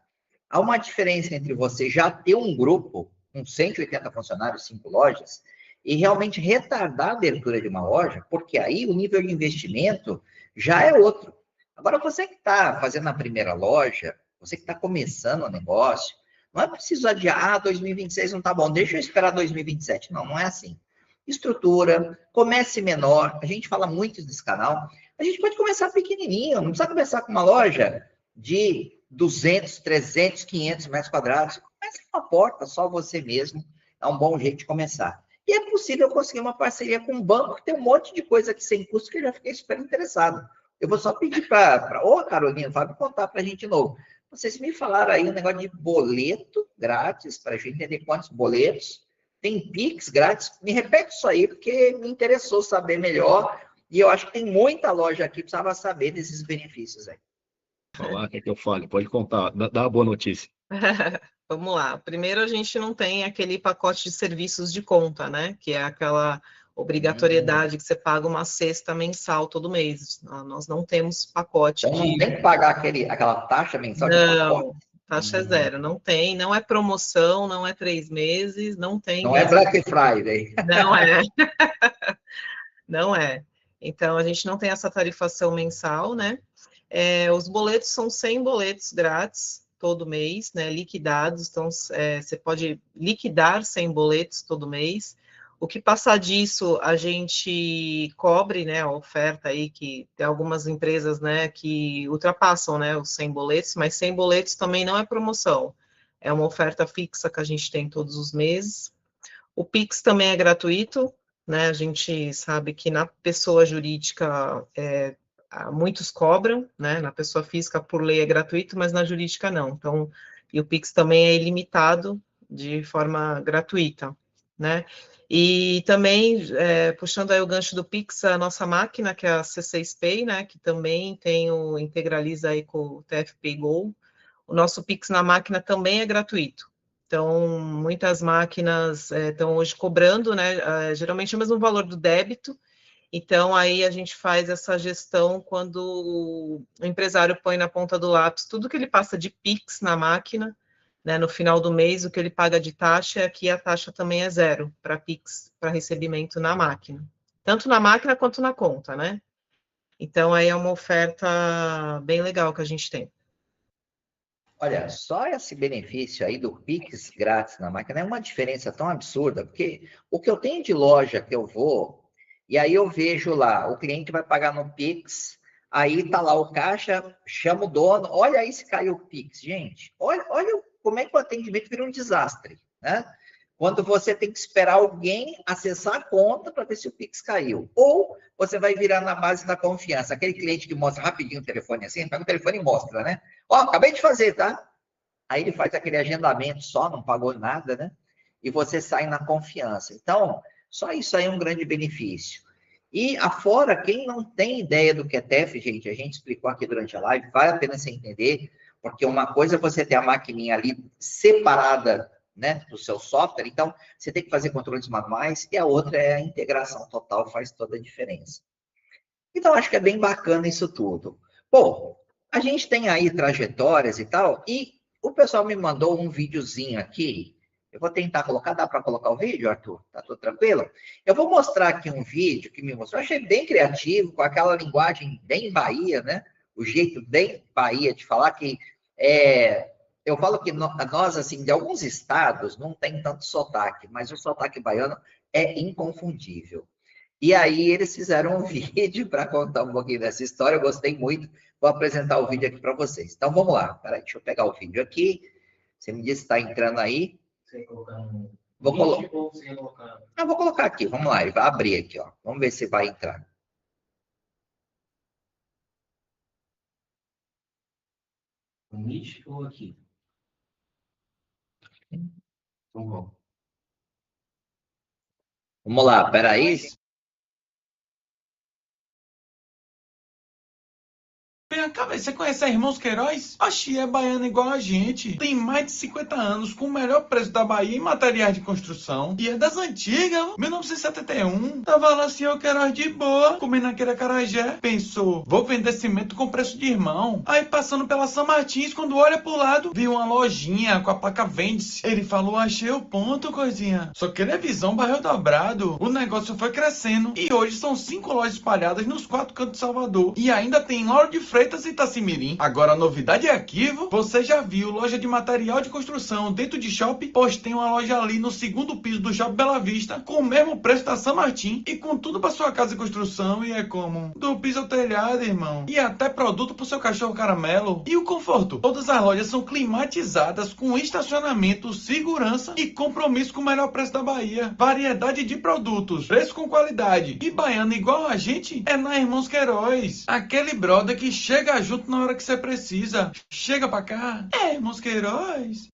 há uma diferença entre você já ter um grupo com 180 funcionários, 5 lojas, e realmente retardar a abertura de uma loja, porque aí o nível de investimento já é outro. Agora, você que está fazendo a primeira loja, você que está começando o negócio, não é preciso adiar, 2026 não está bom, deixa eu esperar 2027. Não, não é assim. Estrutura, comece menor, a gente fala muito desse canal, a gente pode começar pequenininho, não precisa começar com uma loja de 200, 300, 500 metros quadrados. Comece com uma porta, só você mesmo, é um bom jeito de começar. E é possível conseguir uma parceria com um banco que tem um monte de coisa aqui sem custo que eu já fiquei super interessado. Eu vou só pedir para ô Carolina, Fábio, contar para a gente de novo. Vocês me falaram aí um negócio de boleto grátis, para a gente entender quantos boletos. Tem Pix grátis. Me repete isso aí, porque me interessou saber melhor. E eu acho que tem muita loja aqui que precisava saber desses benefícios aí. Falar, quer que eu fale? Pode contar, dá uma boa notícia. Vamos lá. Primeiro, a gente não tem aquele pacote de serviços de conta, né? Que é aquela obrigatoriedade que você paga uma cesta mensal todo mês. Nós não temos pacote Então, não tem que pagar aquela taxa mensal de pacote? Não, taxa é zero. Não tem, não é promoção, não é 3 meses, não tem Não é mesmo. Black Friday. Não é. Não é. Então, a gente não tem essa tarifação mensal, né? Os boletos são 100 boletos grátis todo mês, né? Liquidados. Então, você pode liquidar 100 boletos todo mês. O que passar disso, a gente cobre, né? A oferta aí, que tem algumas empresas, né? Que ultrapassam, né? Os 100 boletos, mas 100 boletos também não é promoção. É uma oferta fixa que a gente tem todos os meses. O Pix também é gratuito, né? A gente sabe que na pessoa jurídica muitos cobram, né? Na pessoa física, por lei, é gratuito, mas na jurídica não. Então, e o Pix também é ilimitado de forma gratuita, né? E também, puxando aí o gancho do Pix, a nossa máquina, que é a C6 Pay, né? Que também integraliza aí com o TFP Go. O nosso Pix na máquina também é gratuito. Então, muitas máquinas estão hoje cobrando, né? Geralmente é o mesmo valor do débito. Então, aí a gente faz essa gestão quando o empresário põe na ponta do lápis tudo que ele passa de Pix na máquina, né? No final do mês, o que ele paga de taxa, aqui a taxa também é zero para Pix, para recebimento na máquina. Tanto na máquina quanto na conta, né? Então, aí é uma oferta bem legal que a gente tem. Olha, só esse benefício aí do Pix grátis na máquina é uma diferença tão absurda, porque o que eu tenho de loja que eu vou, e aí eu vejo lá, o cliente vai pagar no Pix, aí tá lá o caixa, chama o dono, olha aí se caiu o Pix. Gente, olha como é que o atendimento vira um desastre, né? Quando você tem que esperar alguém acessar a conta para ver se o Pix caiu. Ou você vai virar na base da confiança. Aquele cliente que mostra rapidinho o telefone assim, pega o telefone e mostra, né? Ó, acabei de fazer, tá? Aí ele faz aquele agendamento só, não pagou nada, né? E você sai na confiança. Então, só isso aí é um grande benefício. E afora, quem não tem ideia do que é TEF, gente, a gente explicou aqui durante a live, vale a pena você entender, porque uma coisa é você ter a maquininha ali separada, né, do seu software, então você tem que fazer controles manuais, e a outra é a integração total, faz toda a diferença. Então, acho que é bem bacana isso tudo. Bom, a gente tem aí trajetórias e tal, e o pessoal me mandou um videozinho aqui. Eu vou tentar colocar, dá para colocar o vídeo, Arthur? Tá tudo tranquilo? Eu vou mostrar aqui um vídeo que me mostrou. Eu achei bem criativo, com aquela linguagem bem Bahia, né? O jeito bem Bahia de falar que eu falo que nós, assim, de alguns estados não tem tanto sotaque, mas o sotaque baiano é inconfundível. E aí eles fizeram um vídeo para contar um pouquinho dessa história, eu gostei muito, vou apresentar o vídeo aqui para vocês. Então vamos lá, peraí, deixa eu pegar o vídeo aqui, você me disse que está entrando aí. Vou colocar aqui, vamos lá, ele vai abrir aqui, ó. Vamos ver se vai entrar. No Meet ou aqui? Vamos lá, peraí. Vem cá, velho, você conhece a Irmãos Queiroz? Oxi, é baiana igual a gente. Tem mais de 50 anos com o melhor preço da Bahia em materiais de construção. E é das antigas, 1971. Tava lá, senhor Queiroz de boa, comendo aquele acarajé. Pensou, vou vender cimento com preço de irmão. Aí passando pela São Martins, quando olha pro lado, viu uma lojinha com a placa Vende-se. Ele falou, achei o ponto, coisinha. Só que televisão barril dobrado. O negócio foi crescendo. E hoje são 5 lojas espalhadas nos 4 cantos de Salvador. E ainda tem Lauro de Freitas e Itacimirim. Agora a novidade é aqui, você já viu loja de material de construção dentro de shopping? Pois tem uma loja ali no 2º piso do Shopping Bela Vista, com o mesmo preço da São Martin e com tudo para sua casa de construção. E é como? Do piso ao telhado, irmão. E até produto pro seu cachorro caramelo. E o conforto? Todas as lojas são climatizadas, com estacionamento, segurança e compromisso com o melhor preço da Bahia. Variedade de produtos, preço com qualidade. E baiano igual a gente é na Irmãos Queiroz. Aquele brother que chega junto na hora que você precisa. Chega pra cá. É, Irmãos Queiroz.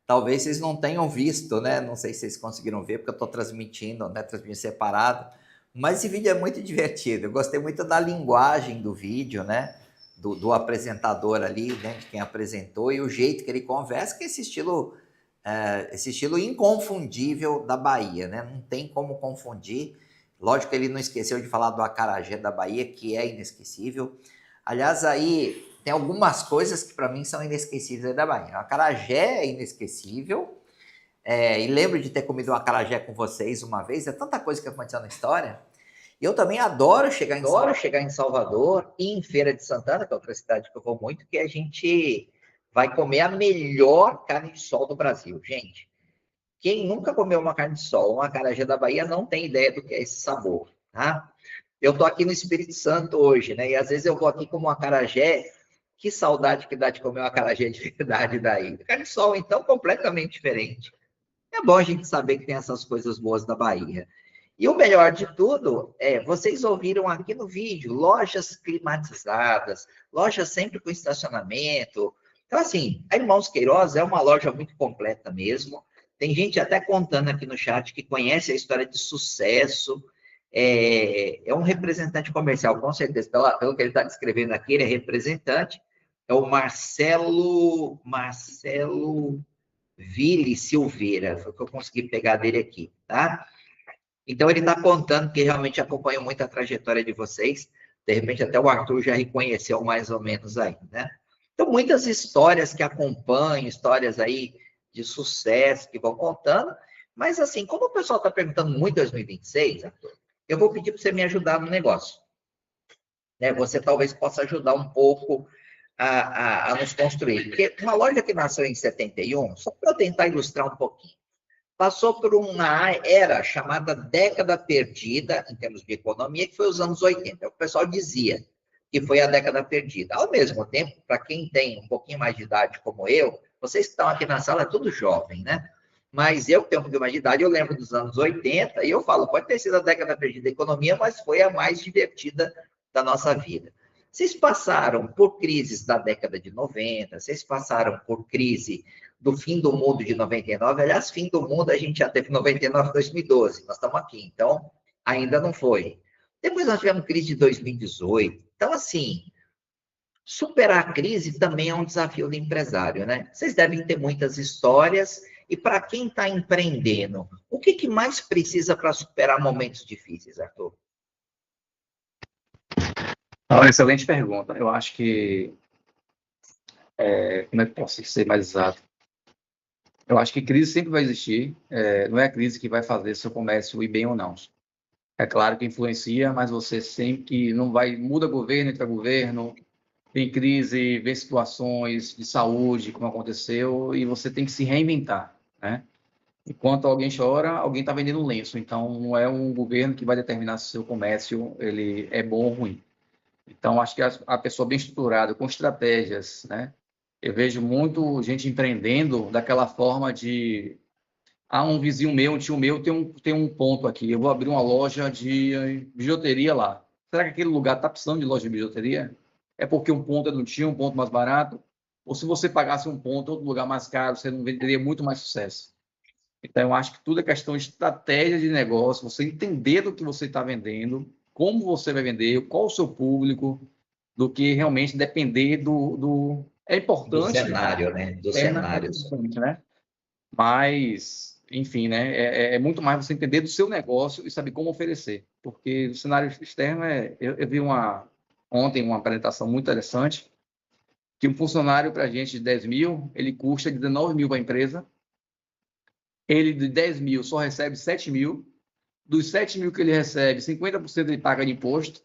Talvez vocês não tenham visto, né? Não sei se vocês conseguiram ver, porque eu estou transmitindo, né? Transmitindo separado. Mas esse vídeo é muito divertido. Eu gostei muito da linguagem do vídeo, né? Do apresentador ali, né? De quem apresentou, e o jeito que ele conversa, que é esse estilo inconfundível da Bahia, né? Não tem como confundir. Lógico que ele não esqueceu de falar do acarajé da Bahia, que é inesquecível. Aliás, aí tem algumas coisas que para mim são inesquecíveis da Bahia. O acarajé é inesquecível. E lembro de ter comido um acarajé com vocês uma vez. É tanta coisa que aconteceu na história. E eu também adoro chegar em Salvador e em Feira de Santana, que é outra cidade que eu vou muito, que a gente vai comer a melhor carne de sol do Brasil. Gente, quem nunca comeu uma carne de sol, um acarajé da Bahia, não tem ideia do que é esse sabor, tá? Eu tô aqui no Espírito Santo hoje, né? E às vezes eu vou aqui como um acarajé. Que saudade que dá de comer um acarajé de verdade daí. Carne de sol, então, completamente diferente. É bom a gente saber que tem essas coisas boas da Bahia. E o melhor de tudo vocês ouviram aqui no vídeo, lojas climatizadas, lojas sempre com estacionamento. Então, assim, a Irmãos Queiroz é uma loja muito completa mesmo. Tem gente até contando aqui no chat que conhece a história de sucesso. É um representante comercial, com certeza. Pelo que ele está descrevendo aqui, ele é representante. É o Marcelo Ville Silveira, foi o que eu consegui pegar dele aqui, tá? Então, ele está contando que realmente acompanhou muito a trajetória de vocês. De repente, até o Arthur já reconheceu mais ou menos aí, né? Então, muitas histórias que acompanham, histórias aí de sucesso que vão contando. Mas, assim, como o pessoal está perguntando muito 2026, Arthur, eu vou pedir para você me ajudar no negócio. Né? Você talvez possa ajudar um pouco a nos construir. Porque uma loja que nasceu em 71, só para eu tentar ilustrar um pouquinho, passou por uma era chamada década perdida, em termos de economia, que foi os anos 80. O pessoal dizia que foi a década perdida. Ao mesmo tempo, para quem tem um pouquinho mais de idade como eu, vocês que estão aqui na sala, é tudo jovem, né? Mas eu que tenho um pouquinho mais de idade, eu lembro dos anos 80, e eu falo, pode ter sido a década perdida da economia, mas foi a mais divertida da nossa vida. Vocês passaram por crises da década de 90, vocês passaram por crise do fim do mundo de 99, aliás, fim do mundo a gente já teve 99 2012, nós estamos aqui, então ainda não foi. Depois nós tivemos crise de 2018, então assim, superar a crise também é um desafio do empresário, né? Vocês devem ter muitas histórias, e para quem está empreendendo, o que mais precisa para superar momentos difíceis, Arthur? Excelente pergunta. Eu acho que, como é que posso ser mais exato? Eu acho que crise sempre vai existir, não é a crise que vai fazer seu comércio ir bem ou não. É claro que influencia, mas você sempre não vai, muda governo, entra governo, tem crise, vê situações de saúde, como aconteceu, e você tem que se reinventar, né? Enquanto alguém chora, alguém está vendendo lenço, então não é um governo que vai determinar se o seu comércio ele é bom ou ruim. Então, acho que a pessoa bem estruturada, com estratégias, né? Eu vejo muito gente empreendendo daquela forma de... um vizinho meu, um tio meu, tem um ponto aqui, eu vou abrir uma loja de bijuteria lá. Será que aquele lugar está precisando de loja de bijuteria? É porque um ponto é do tio, um ponto mais barato? Ou se você pagasse um ponto, outro lugar mais caro, você não venderia muito mais sucesso? Então, eu acho que tudo é questão de estratégia de negócio, você entender do que você está vendendo, como você vai vender, qual o seu público, do que realmente depender do... É importante. Do cenário, né? Dos cenários. Né? Mas, enfim, né? É muito mais você entender do seu negócio e saber como oferecer. Porque o cenário externo eu vi ontem uma apresentação muito interessante, que um funcionário para a gente de 10 mil, ele custa 19 mil para a empresa. Ele de 10 mil só recebe 7 mil. Dos 7 mil que ele recebe, 50% ele paga de imposto.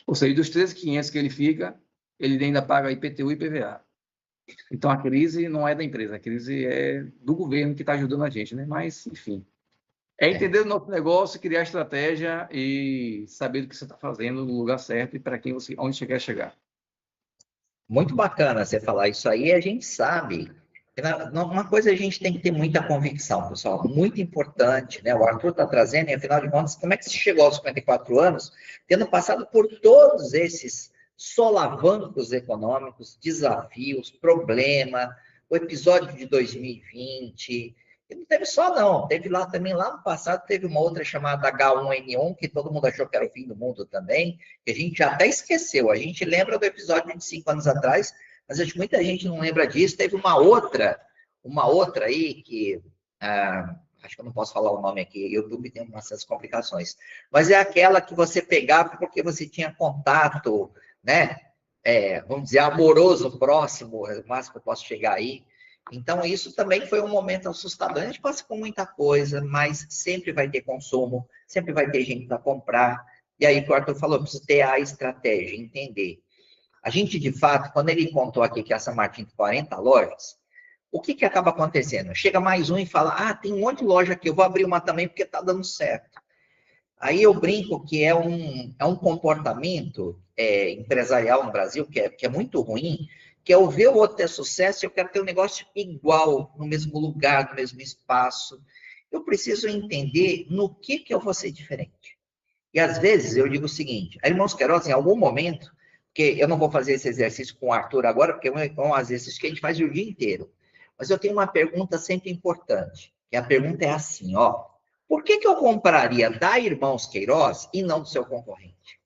Ou seja, dos 13.500 que ele fica, ele ainda paga IPTU e IPVA. Então, a crise não é da empresa, a crise é do governo que está ajudando a gente, né? Mas, enfim, é entender o nosso negócio, criar estratégia e saber do que você está fazendo no lugar certo e para onde você quer chegar. Muito bacana você falar isso aí, a gente sabe. Uma coisa a gente tem que ter muita convicção, pessoal, muito importante, né? O Arthur está trazendo, e afinal de contas, como é que você chegou aos 54 anos, tendo passado por todos esses solavancos econômicos, desafios, problema, o episódio de 2020, e não teve só não, teve lá também, lá no passado, teve uma outra chamada H1N1, que todo mundo achou que era o fim do mundo também, que a gente já até esqueceu, a gente lembra do episódio de 5 anos atrás, mas acho que muita gente não lembra disso. Teve uma outra aí que, acho que eu não posso falar o nome aqui, o YouTube tem umas complicações, mas é aquela que você pegava porque você tinha contato, né? Vamos dizer, amoroso, próximo, o máximo que eu posso chegar aí. Então, isso também foi um momento assustador. A gente passa com muita coisa, mas sempre vai ter consumo, sempre vai ter gente para comprar. E aí, o Arthur falou, precisa ter a estratégia, entender. A gente, de fato, quando ele contou aqui que a São Martin tem 40 lojas, o que acaba acontecendo? Chega mais um e fala, tem um monte de loja aqui, eu vou abrir uma também porque está dando certo. Aí eu brinco que é um comportamento empresarial no Brasil que é muito ruim, que é eu ver o outro ter sucesso e eu quero ter um negócio igual, no mesmo lugar, no mesmo espaço. Eu preciso entender no que eu vou ser diferente. E às vezes eu digo o seguinte, a Irmãos Queiroz, em algum momento, porque eu não vou fazer esse exercício com o Arthur agora, porque é um exercício que a gente faz o dia inteiro. Mas eu tenho uma pergunta sempre importante, que a pergunta é assim, por que eu compraria da Irmãos Queiroz e não do seu concorrente?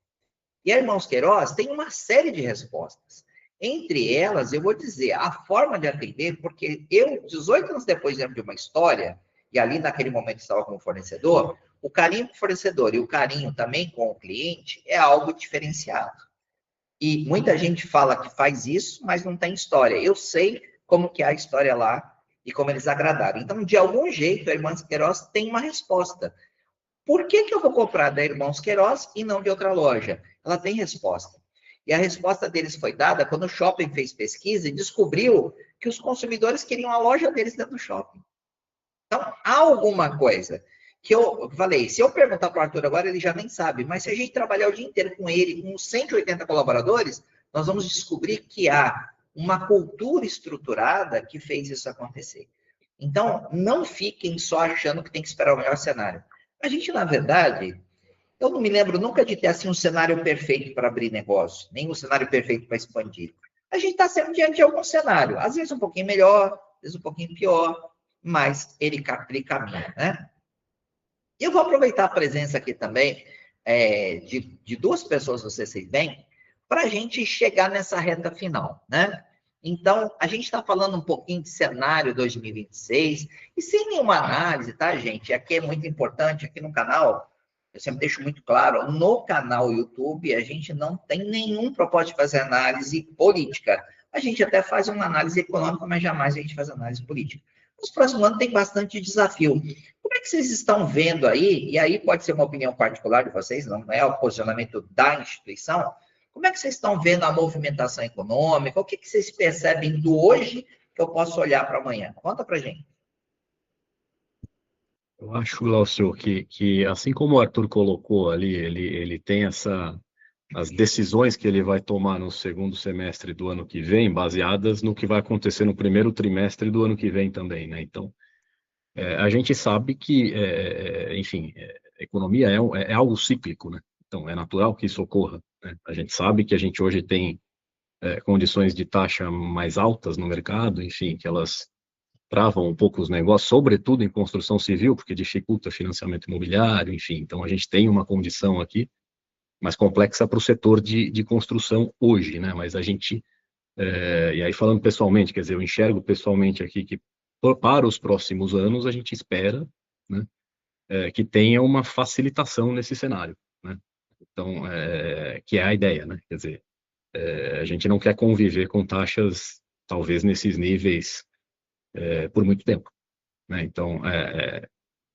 E a Irmãos Queiroz tem uma série de respostas. Entre elas, eu vou dizer, a forma de atender, porque eu, 18 anos depois, lembro de uma história, e ali naquele momento estava como fornecedor, o carinho com o fornecedor e o carinho também com o cliente é algo diferenciado. E muita gente fala que faz isso, mas não tem história. Eu sei como que é a história lá e como eles agradaram. Então, de algum jeito, a Irmãos Queiroz tem uma resposta. Por que eu vou comprar da Irmãos Queiroz e não de outra loja? Ela tem resposta. E a resposta deles foi dada quando o shopping fez pesquisa e descobriu que os consumidores queriam a loja deles dentro do shopping. Então, há alguma coisa que eu falei, se eu perguntar para o Arthur agora, ele já nem sabe, mas se a gente trabalhar o dia inteiro com ele, com 180 colaboradores, nós vamos descobrir que há uma cultura estruturada que fez isso acontecer. Então, não fiquem só achando que tem que esperar o melhor cenário. A gente, na verdade, eu não me lembro nunca de ter assim um cenário perfeito para abrir negócio, nem um cenário perfeito para expandir. A gente está sempre diante de algum cenário, às vezes um pouquinho melhor, às vezes um pouquinho pior, mas ele caminha, né? Eu vou aproveitar a presença aqui também de duas pessoas, vocês bem, para a gente chegar nessa reta final, né? Então, a gente está falando um pouquinho de cenário 2026, e sem nenhuma análise, tá, gente? Aqui é muito importante, aqui no canal, eu sempre deixo muito claro, no canal YouTube, a gente não tem nenhum propósito de fazer análise política. A gente até faz uma análise econômica, mas jamais a gente faz análise política. Nos próximos anos tem bastante desafio. Como é que vocês estão vendo aí, e aí pode ser uma opinião particular de vocês, não é o posicionamento da instituição, como é que vocês estão vendo a movimentação econômica? O que vocês percebem do hoje que eu posso olhar para amanhã? Conta para a gente. Eu acho, Glaucio, que assim como o Arthur colocou ali, ele tem as decisões que ele vai tomar no segundo semestre do ano que vem, baseadas no que vai acontecer no primeiro trimestre do ano que vem também, né? Então, a gente sabe que, enfim, a economia é algo cíclico, né? Então, é natural que isso ocorra, né? A gente sabe que a gente hoje tem condições de taxa mais altas no mercado, enfim, que elas travam um pouco os negócios, sobretudo em construção civil, porque dificulta financiamento imobiliário, enfim. Então, a gente tem uma condição aqui mais complexa para o setor de construção hoje, né? Mas a gente, e aí falando pessoalmente, quer dizer, eu enxergo pessoalmente aqui que para os próximos anos a gente espera, né, que tenha uma facilitação nesse cenário, né? Então, que é a ideia, né? Quer dizer, a gente não quer conviver com taxas, talvez, nesses níveis por muito tempo, né? Então,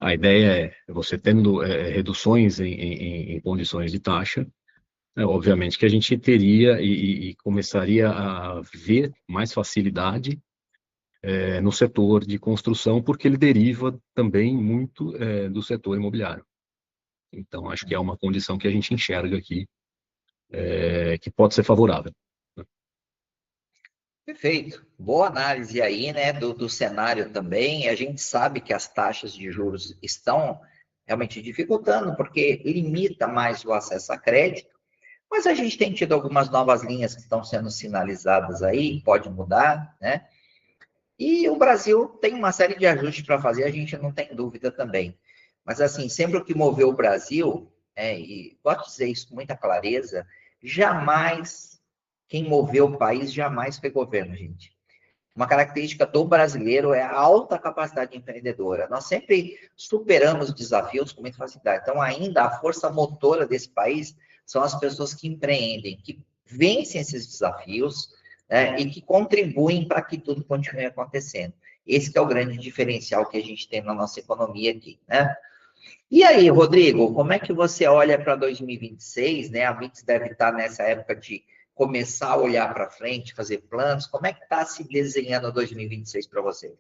a ideia é você tendo reduções em condições de taxa, obviamente que a gente teria e começaria a ver mais facilidade no setor de construção, porque ele deriva também muito do setor imobiliário. Então, acho que é uma condição que a gente enxerga aqui, que pode ser favorável. Perfeito. Boa análise aí, né, do cenário também. A gente sabe que as taxas de juros estão realmente dificultando, porque limita mais o acesso a crédito, mas a gente tem tido algumas novas linhas que estão sendo sinalizadas aí, pode mudar, né? E o Brasil tem uma série de ajustes para fazer, a gente não tem dúvida também. Mas, assim, sempre o que moveu o Brasil, e posso dizer isso com muita clareza, jamais, quem moveu o país jamais foi governo, gente. Uma característica do brasileiro é a alta capacidade empreendedora. Nós sempre superamos desafios com muita facilidade. Então, ainda a força motora desse país são as pessoas que empreendem, que vencem esses desafios, né, e que contribuem para que tudo continue acontecendo. Esse que é o grande diferencial que a gente tem na nossa economia aqui, né? E aí, Rodrigo, como é que você olha para 2026, né? A Mix deve estar nessa época de começar a olhar para frente, fazer planos. Como é que está se desenhando 2026 para você?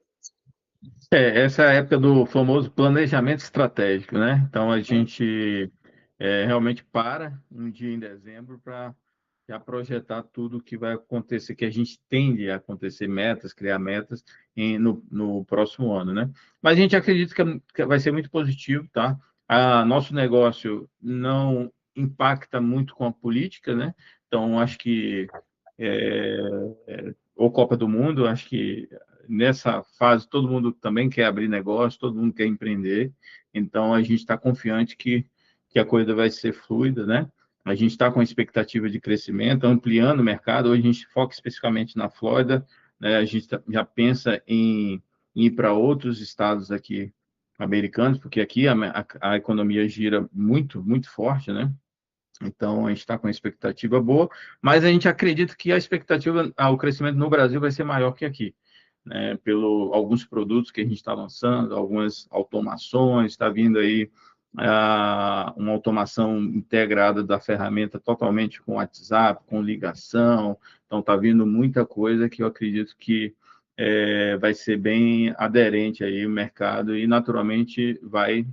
Essa é a época do famoso planejamento estratégico, né? Então, a gente realmente para um dia em dezembro para já projetar tudo o que vai acontecer, que a gente tende a acontecer, metas, criar metas no próximo ano, né? Mas a gente acredita que vai ser muito positivo, tá? Nosso negócio não impacta muito com a política, né? Então, acho que ou Copa do Mundo, acho que nessa fase todo mundo também quer abrir negócio, todo mundo quer empreender, então a gente está confiante que a coisa vai ser fluida, né? A gente está com expectativa de crescimento, ampliando o mercado. Hoje a gente foca especificamente na Flórida, né? A gente já pensa em ir para outros estados aqui americanos, porque aqui a economia gira muito, muito forte, né? Então, a gente está com uma expectativa boa, mas a gente acredita que a expectativa, o crescimento no Brasil vai ser maior que aqui, né? Pelo alguns produtos que a gente está lançando, algumas automações, está vindo aí uma automação integrada da ferramenta totalmente com WhatsApp, com ligação. Então, está vindo muita coisa que eu acredito que vai ser bem aderente aí o mercado e, naturalmente, vai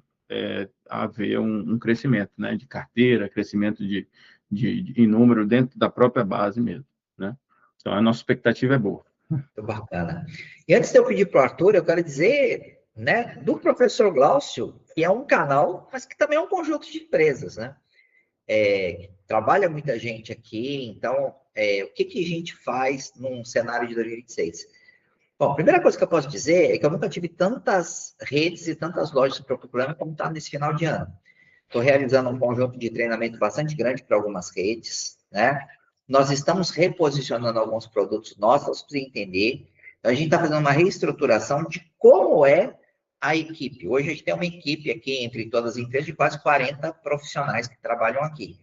haver um crescimento, né, de carteira, crescimento em número dentro da própria base mesmo, né? Então, a nossa expectativa é boa. Muito bacana. E antes de eu pedir para o Arthur, eu quero dizer, né, do Professor Glaucio, que é um canal, mas que também é um conjunto de empresas, né? Trabalha muita gente aqui, então, o que a gente faz num cenário de 2026? Bom, a primeira coisa que eu posso dizer é que eu nunca tive tantas redes e tantas lojas para o programa como está nesse final de ano. Estou realizando um conjunto de treinamento bastante grande para algumas redes, né? Nós estamos reposicionando alguns produtos nossos para entender. Então, a gente está fazendo uma reestruturação de como é a equipe. Hoje a gente tem uma equipe aqui, entre todas as empresas, de quase 40 profissionais que trabalham aqui,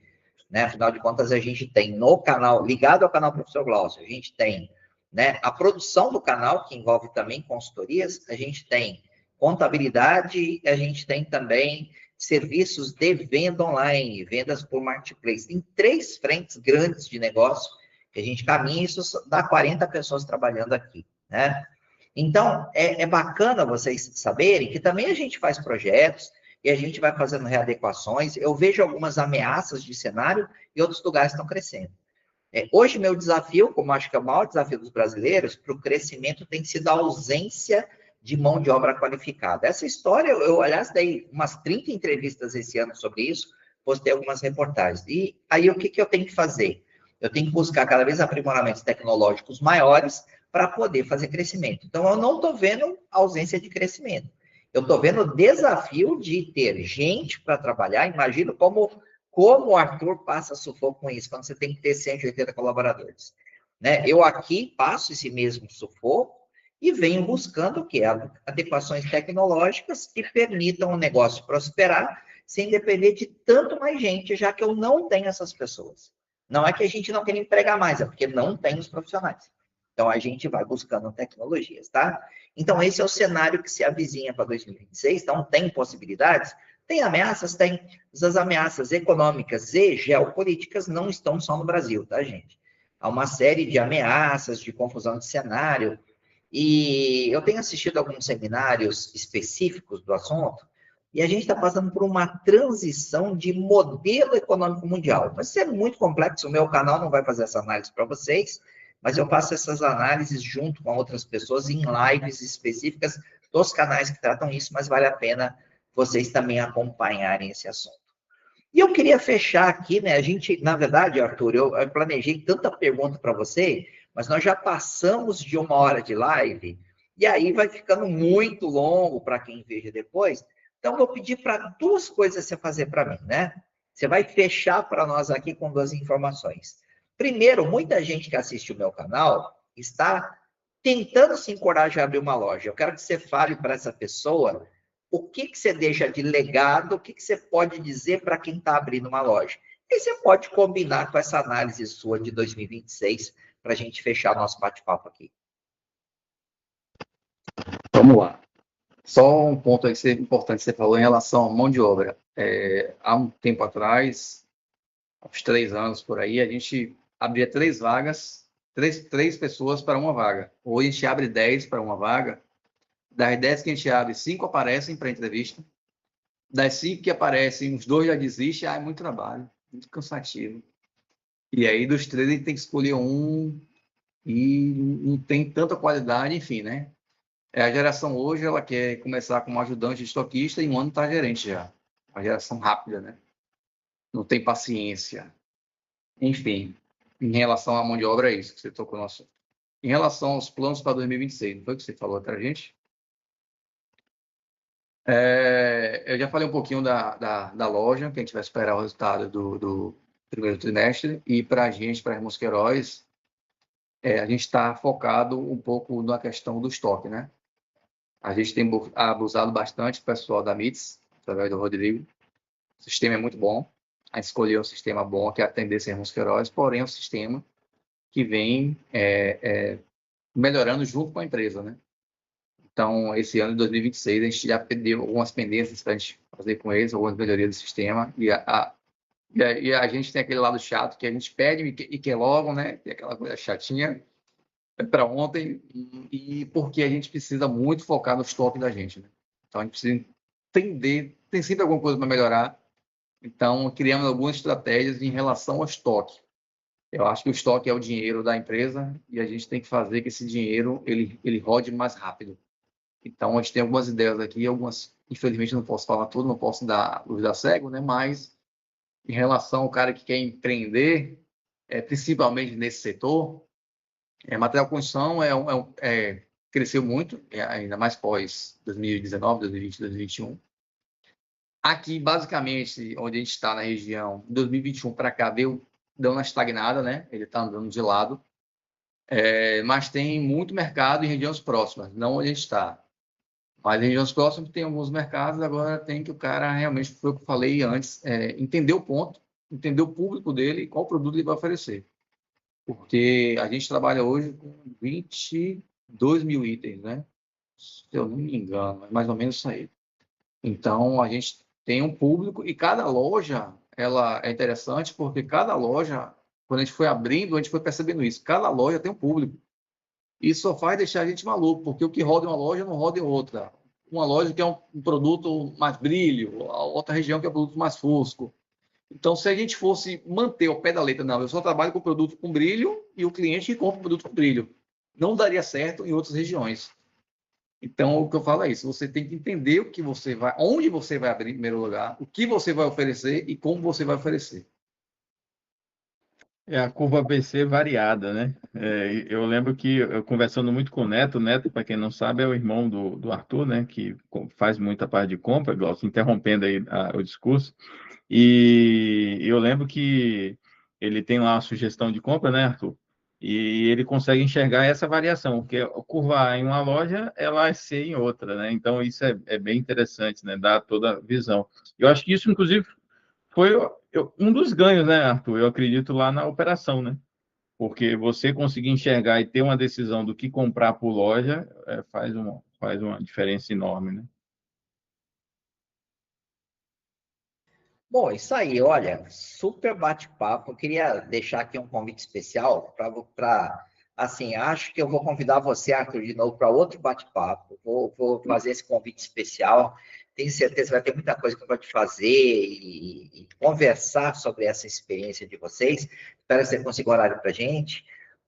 né? Afinal de contas, a gente tem no canal, ligado ao canal Professor Glaucio, a gente tem, né, a produção do canal, que envolve também consultorias, a gente tem contabilidade, a gente tem também serviços de venda online, vendas por marketplace. Tem 3 frentes grandes de negócio que a gente caminha, isso dá 40 pessoas trabalhando aqui, né? Então, é bacana vocês saberem que também a gente faz projetos e a gente vai fazendo readequações. Eu vejo algumas ameaças de cenário e outros lugares estão crescendo. Hoje, meu desafio, como acho que é o maior desafio dos brasileiros, para o crescimento tem sido a ausência de mão de obra qualificada. Essa história, eu, aliás, dei umas 30 entrevistas esse ano sobre isso, postei algumas reportagens. E aí, o que eu tenho que fazer? Eu tenho que buscar cada vez aprimoramentos tecnológicos maiores para poder fazer crescimento. Então, eu não estou vendo ausência de crescimento. Eu estou vendo o desafio de ter gente para trabalhar. Imagino como o Arthur passa sufoco com isso, quando você tem que ter 180 colaboradores. Né? Eu aqui passo esse mesmo sufoco e venho buscando o quê? Adequações tecnológicas que permitam o negócio prosperar sem depender de tanto mais gente, já que eu não tenho essas pessoas. Não é que a gente não quer empregar mais, é porque não tem os profissionais. Então, a gente vai buscando tecnologias, tá? Então, esse é o cenário que se avizinha para 2026. Então, tem possibilidades? Tem ameaças? Tem. As ameaças econômicas e geopolíticas não estão só no Brasil, tá, gente? Há uma série de ameaças, de confusão de cenário. E eu tenho assistido alguns seminários específicos do assunto, e a gente está passando por uma transição de modelo econômico mundial. Vai ser muito complexo, o meu canal não vai fazer essa análise para vocês, mas eu faço essas análises junto com outras pessoas em lives específicas dos canais que tratam isso, mas vale a pena vocês também acompanharem esse assunto. E eu queria fechar aqui, né? A gente, na verdade, Arthur, eu planejei tanta pergunta para você, mas nós já passamos de 1 hora de live, e aí vai ficando muito longo para quem veja depois. Então, vou pedir para 2 coisas você fazer para mim, né? Você vai fechar para nós aqui com 2 informações. Primeiro, muita gente que assiste o meu canal está tentando se encorajar a abrir uma loja. Eu quero que você fale para essa pessoa o que você deixa de legado, o que você pode dizer para quem está abrindo uma loja. E você pode combinar com essa análise sua de 2026 para a gente fechar nosso bate-papo aqui. Vamos lá. Só um ponto aí importante que você falou em relação à mão de obra. Há um tempo atrás, uns 3 anos por aí, a gente abria 3 vagas, 3 pessoas para uma vaga. Hoje a gente abre 10 para uma vaga. Das 10 que a gente abre, 5 aparecem para entrevista. Das 5 que aparecem, uns 2 já desistem. É muito trabalho, muito cansativo. E aí, dos 3, a gente tem que escolher um e não tem tanta qualidade, enfim, né? A geração hoje, ela quer começar como ajudante de estoquista e em 1 ano está gerente já. Uma geração rápida, né? Não tem paciência. Enfim, em relação à mão de obra, é isso que você tocou no assunto. Em relação aos planos para 2026, não foi o que você falou para a gente? Eu já falei um pouquinho da loja, que a gente vai esperar o resultado do primeiro trimestre, e para a gente, para Irmãos Queiroz, a gente está focado um pouco na questão do estoque, né? A gente tem abusado bastante do pessoal da MITS, através do Rodrigo. O sistema é muito bom. A gente escolheu um sistema bom que é atender Irmãos Queiroz, porém é um sistema que vem melhorando junto com a empresa, né? Então, esse ano de 2026, a gente já perdeu algumas pendências para a gente fazer com eles, algumas melhorias do sistema, e a gente tem aquele lado chato que a gente pede e quer logo, né? Tem aquela coisa chatinha para ontem, e porque a gente precisa muito focar no estoque da gente, né? Então, a gente precisa entender, tem sempre alguma coisa para melhorar, então criamos algumas estratégias em relação ao estoque. Eu acho que o estoque é o dinheiro da empresa e a gente tem que fazer que esse dinheiro ele rode mais rápido. Então, a gente tem algumas ideias aqui, algumas, infelizmente, não posso falar tudo, não posso dar luz da cego, né? Mas, em relação ao cara que quer empreender, principalmente nesse setor, material de construção cresceu muito, ainda mais pós 2019, 2020, 2021. Aqui, basicamente, onde a gente está na região, 2021 para cá, deu uma estagnada, né? Ele está andando de lado. Mas tem muito mercado em regiões próximas, não onde a gente está. Mas em regiões próximas tem alguns mercados, agora tem que o cara realmente, foi o que eu falei antes, entender o ponto, entender o público dele e qual produto ele vai oferecer. Porque a gente trabalha hoje com 22 mil itens, né? Se eu não me engano, é mais ou menos isso aí. Então, a gente tem um público e cada loja, ela é interessante porque cada loja, quando a gente foi abrindo, a gente foi percebendo isso. Cada loja tem um público. Isso só faz deixar a gente maluco, porque o que roda em uma loja não roda em outra. Uma loja que é um produto mais brilho, a outra região que é um produto mais fosco. Então, se a gente fosse manter o pé da letra, não, eu só trabalho com produto com brilho e o cliente que compra o produto com brilho. Não daria certo em outras regiões. Então, o que eu falo é isso, você tem que entender o que você vai, onde você vai abrir em primeiro lugar, o que você vai oferecer e como você vai oferecer. É a curva BC variada, né? Eu lembro que, eu conversando muito com o Neto, para quem não sabe, é o irmão do Arthur, né? Que faz muita parte de compra, Glaucio, interrompendo aí o discurso. E eu lembro que ele tem lá a sugestão de compra, né, Arthur? E ele consegue enxergar essa variação, porque a curva A em uma loja, ela é C em outra, né? Então, isso é bem interessante, né? Dá toda a visão. Eu acho que isso, inclusive, foi um dos ganhos, né, Arthur? Eu acredito lá na operação, né? Porque você conseguir enxergar e ter uma decisão do que comprar por loja faz uma diferença enorme, né? Bom, isso aí, olha, super bate-papo. Eu queria deixar aqui um convite especial assim, acho que eu vou convidar você, Arthur, de novo para outro bate-papo. Vou fazer esse convite especial. Tenho certeza que vai ter muita coisa que eu vou te fazer e conversar sobre essa experiência de vocês. Espero que você consiga horário para a gente.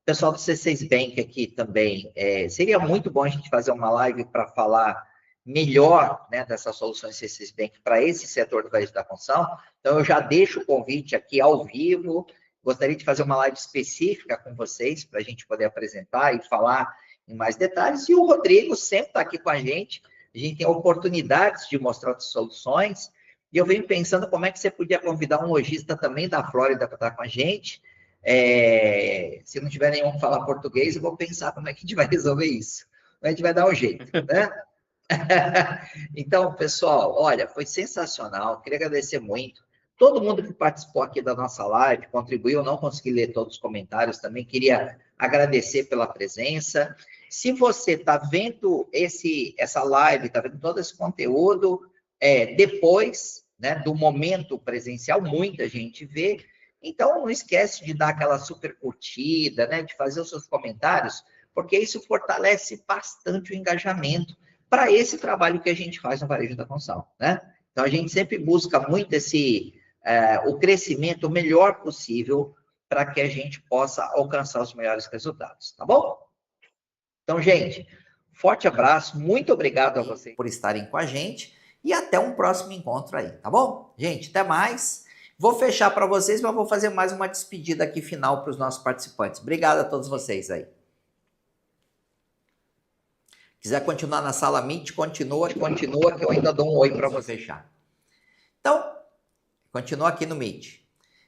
O pessoal do C6 Bank aqui também, seria muito bom a gente fazer uma live para falar melhor, né, dessas soluções C6 Bank para esse setor do varejo da construção. Então, eu já deixo o convite aqui ao vivo. Gostaria de fazer uma live específica com vocês, para a gente poder apresentar e falar em mais detalhes. E o Rodrigo sempre está aqui com a gente tem oportunidades de mostrar outras soluções. E eu venho pensando como é que você podia convidar um lojista também da Flórida para estar com a gente. Se não tiver nenhum que falar português, eu vou pensar como é que a gente vai resolver isso. A gente vai dar um jeito, né? Então, pessoal, olha, foi sensacional. Queria agradecer muito. Todo mundo que participou aqui da nossa live, contribuiu, eu não consegui ler todos os comentários também, queria agradecer pela presença. Se você está vendo essa live, está vendo todo esse conteúdo, depois, né, do momento presencial, muita gente vê, então não esquece de dar aquela super curtida, né, de fazer os seus comentários, porque isso fortalece bastante o engajamento para esse trabalho que a gente faz no varejo da construção, né? Então, a gente sempre busca muito o crescimento o melhor possível para que a gente possa alcançar os melhores resultados, tá bom? Então, gente, forte abraço, muito obrigado a vocês por estarem com a gente e até um próximo encontro aí, tá bom? Gente, até mais. Vou fechar para vocês, mas vou fazer mais uma despedida aqui final para os nossos participantes. Obrigado a todos vocês aí. Quiser continuar na sala Meet, continua, que eu ainda dou um oi para você fechar. Então, continua aqui no Meet.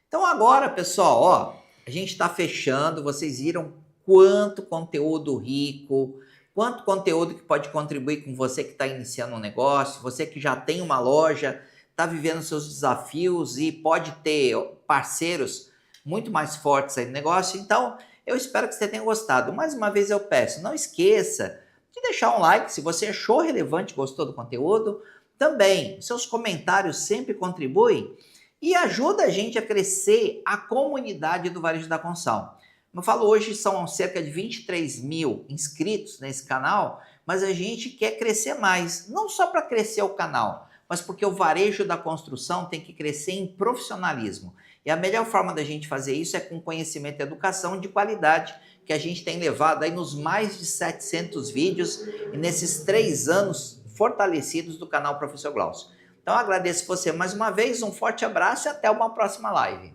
Então agora, pessoal, ó, a gente está fechando, vocês viram quanto conteúdo rico, quanto conteúdo que pode contribuir com você que está iniciando um negócio, você que já tem uma loja, está vivendo seus desafios e pode ter parceiros muito mais fortes aí no negócio. Então, eu espero que você tenha gostado. Mais uma vez eu peço, não esqueça de deixar um like se você achou relevante, gostou do conteúdo. Também, seus comentários sempre contribuem e ajuda a gente a crescer a comunidade do varejo da construção. Como eu falo, hoje são cerca de 23 mil inscritos nesse canal, mas a gente quer crescer mais, não só para crescer o canal, mas porque o varejo da construção tem que crescer em profissionalismo. E a melhor forma da gente fazer isso é com conhecimento e educação de qualidade, que a gente tem levado aí nos mais de 700 vídeos e nesses 3 anos fortalecidos do canal Professor Glaucio. Então, agradeço você mais uma vez, um forte abraço e até uma próxima live.